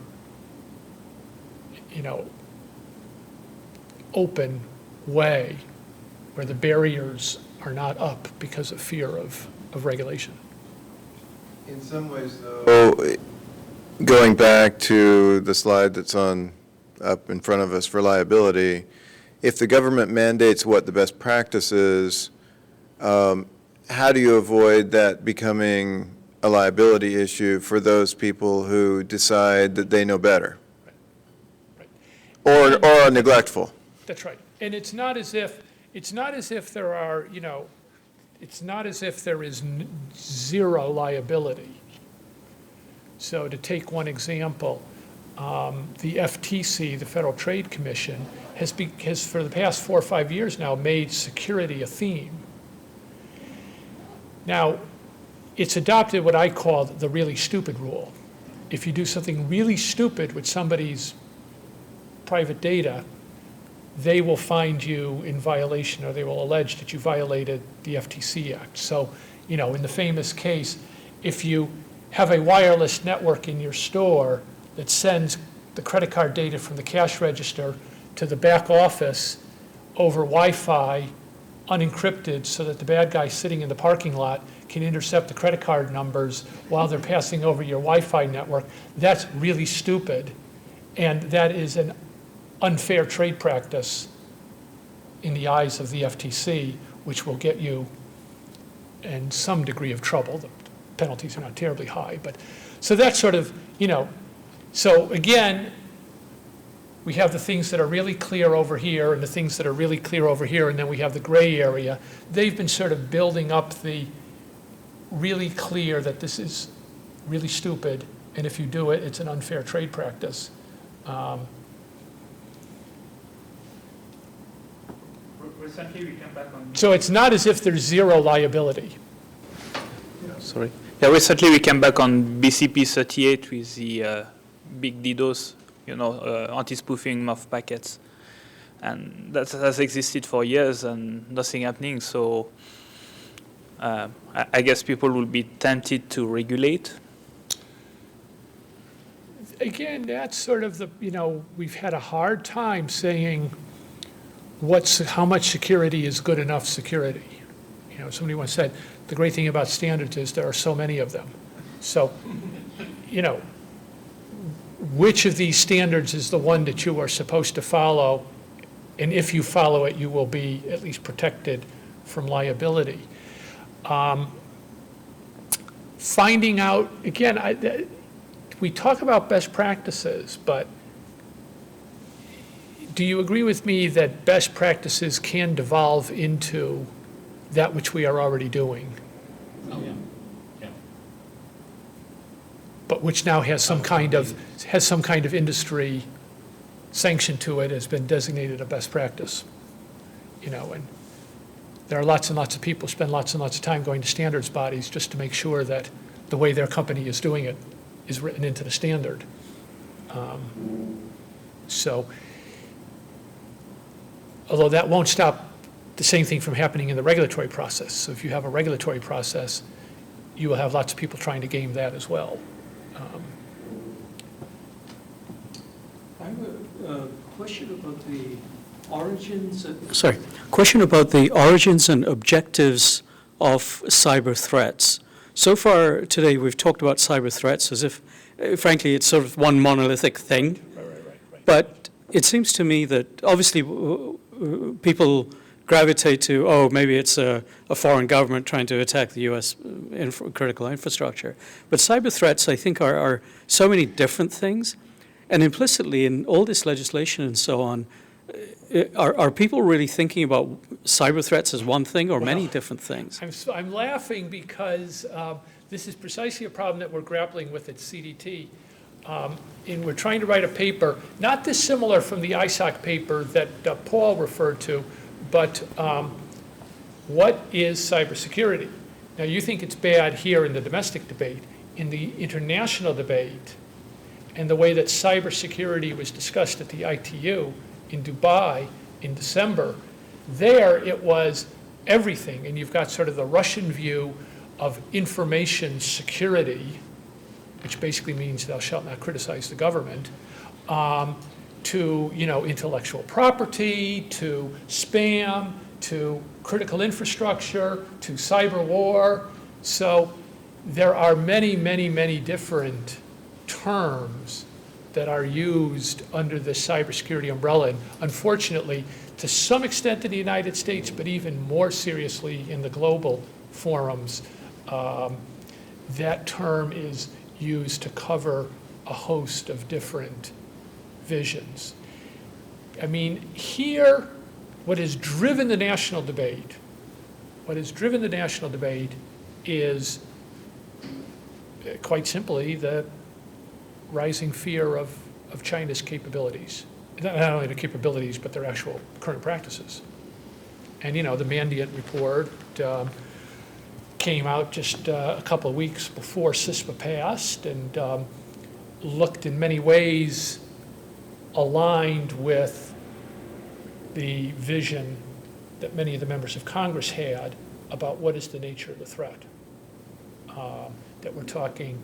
open way, where the barriers are not up because of fear of regulation. In some ways, though, Going back to the slide that's up in front of us for liability, if the government mandates what the best practice is, how do you avoid that becoming a liability issue for those people who decide that they know better? Right. Or are neglectful? That's right. And it's not as if there are, it's not as if there is zero liability. So to take one example, the FTC, the Federal Trade Commission, has for the past 4 or 5 years now made security a theme. Now, it's adopted what I call the really stupid rule. If you do something really stupid with somebody's private data, they will find you in violation, or they will allege that you violated the FTC Act. So, in the famous case, if you have a wireless network in your store that sends the credit card data from the cash register to the back office over Wi-Fi, unencrypted, so that the bad guy sitting in the parking lot can intercept the credit card numbers while they're passing over your Wi-Fi network, that's really stupid. And that is an unfair trade practice in the eyes of the FTC, which will get you in some degree of trouble. The penalties are not terribly high, but so that's sort of, so again, we have the things that are really clear over here and the things that are really clear over here, and then we have the gray area. They've been sort of building up the really clear that this is really stupid, and if you do it, it's an unfair trade practice. Recently, we came back on. So it's not as if there's zero liability. Sorry. Yeah, recently we came back on BCP 38 with the big DDoS, anti-spoofing MUF packets. And that has existed for years and nothing happening. So I guess people will be tempted to regulate. Again, that's sort of the, we've had a hard time saying how much security is good enough security. Somebody once said, the great thing about standards is there are so many of them. So, which of these standards is the one that you are supposed to follow? And if you follow it, you will be at least protected from liability. Finding out, again, we talk about best practices, but do you agree with me that best practices can devolve into that which we are already doing? Oh, yeah. Yeah. But which now has some kind of industry sanction to it, has been designated a best practice. And there are lots and lots of people spend lots and lots of time going to standards bodies just to make sure that the way their company is doing it is written into the standard. So, although that won't stop the same thing from happening in the regulatory process. So if you have a regulatory process, you will have lots of people trying to game that as well. I have a question about the origins. Question about the origins and objectives of cyber threats. So far today, we've talked about cyber threats as if, frankly, it's sort of one monolithic thing. Right. But it seems to me that obviously people gravitate to, maybe it's a foreign government trying to attack the U.S. Critical infrastructure. But cyber threats, I think, are so many different things. And implicitly in all this legislation and so on, are people really thinking about cyber threats as one thing or many different things? I'm laughing because this is precisely a problem that we're grappling with at CDT. And we're trying to write a paper, not dissimilar from the ISOC paper that Paul referred to, but what is cybersecurity? Now, you think it's bad here in the domestic debate. In the international debate, and the way that cybersecurity was discussed at the ITU in Dubai in December, there it was everything. And you've got sort of the Russian view of information security, which basically means thou shalt not criticize the government, to intellectual property, to spam, to critical infrastructure, to cyber war. So there are many, many, many different terms that are used under the cybersecurity umbrella. And unfortunately, to some extent in the United States, but even more seriously in the global forums, that term is used to cover a host of different visions. I mean, here, what has driven the national debate is quite simply the rising fear of of China's capabilities. Not only their capabilities, but their actual current practices. And, you know, the Mandiant report came out just a couple of weeks before CISPA passed and looked in many ways aligned with the vision that many of the members of Congress had about what is the nature of the threat. That we're talking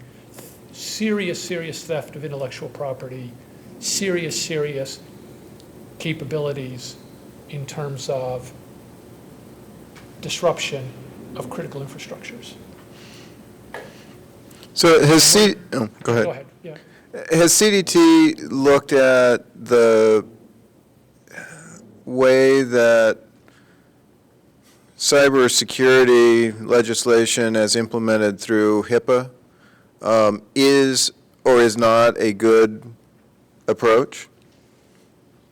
serious theft of intellectual property, serious capabilities in terms of disruption of critical infrastructures. So go ahead. Go ahead, yeah. Has CDT looked at the way that cybersecurity legislation as implemented through HIPAA is or is not a good approach?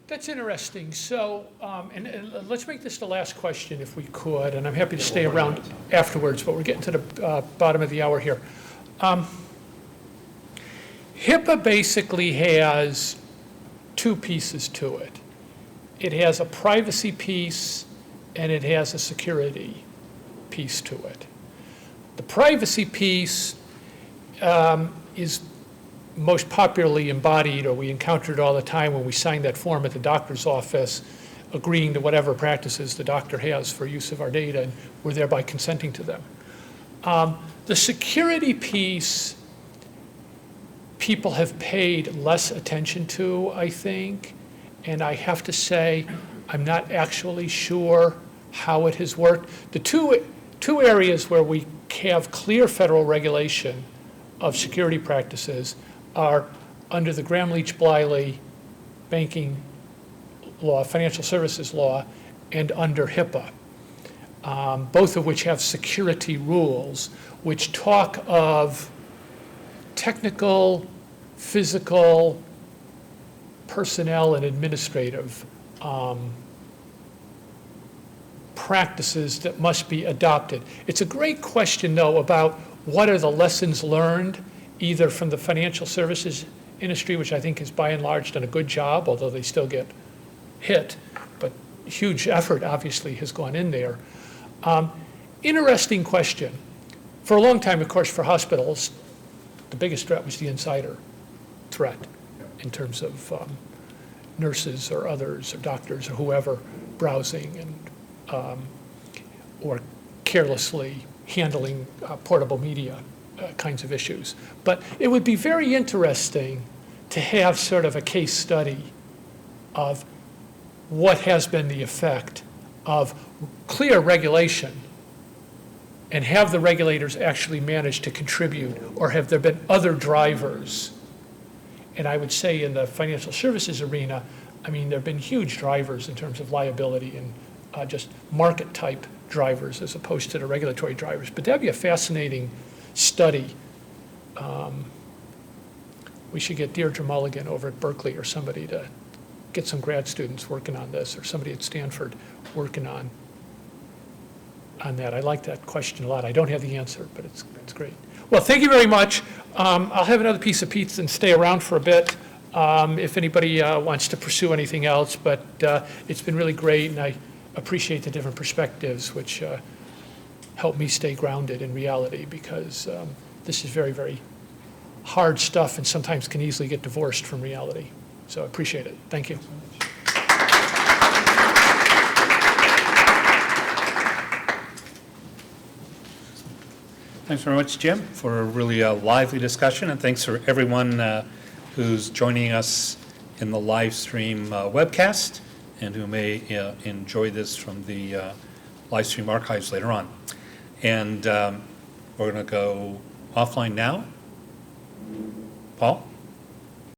That's interesting. So, and let's make this the last question if we could, and I'm happy to stay around afterwards, but we're getting to the bottom of the hour here. HIPAA basically has two pieces to it. It has a privacy piece and it has a security piece to it. The privacy piece is most popularly embodied, or we encounter it all the time when we sign that form at the doctor's office, agreeing to whatever practices the doctor has for use of our data, and we're thereby consenting to them. The security piece, people have paid less attention to, I think, and I have to say, I'm not actually sure how it has worked. The two areas where we have clear federal regulation of security practices are under the Gramm-Leach-Bliley banking law, financial services law, and under HIPAA, both of which have security rules which talk of technical, physical, personnel, and administrative practices that must be adopted. It's a great question, though, about what are the lessons learned, either from the financial services industry, which I think has by and large done a good job, although they still get hit, but huge effort obviously has gone in there. Interesting question. For a long time, of course, for hospitals, the biggest threat was the insider threat in terms of nurses or others or doctors or whoever browsing and or carelessly handling portable media kinds of issues. But it would be very interesting to have sort of a case study of what has been the effect of clear regulation, and have the regulators actually managed to contribute, or have there been other drivers? And I would say in the financial services arena, I mean, there have been huge drivers in terms of liability and just market type drivers as opposed to the regulatory drivers. But that'd be a fascinating study. We should get Deirdre Mulligan over at Berkeley or somebody to get some grad students working on this, or somebody at Stanford working on that. I like that question a lot. I don't have the answer, but it's great. Well, thank you very much. I'll have another piece of pizza and stay around for a bit if anybody wants to pursue anything else, but it's been really great, and I appreciate the different perspectives, which help me stay grounded in reality, because this is very, very hard stuff and sometimes can easily get divorced from reality. So I appreciate it. Thank you. Thanks very much, Jim, for a really lively discussion, and thanks for everyone who's joining us in the live stream webcast and who may enjoy this from the live stream archives later on. And we're going to go offline now. Paul?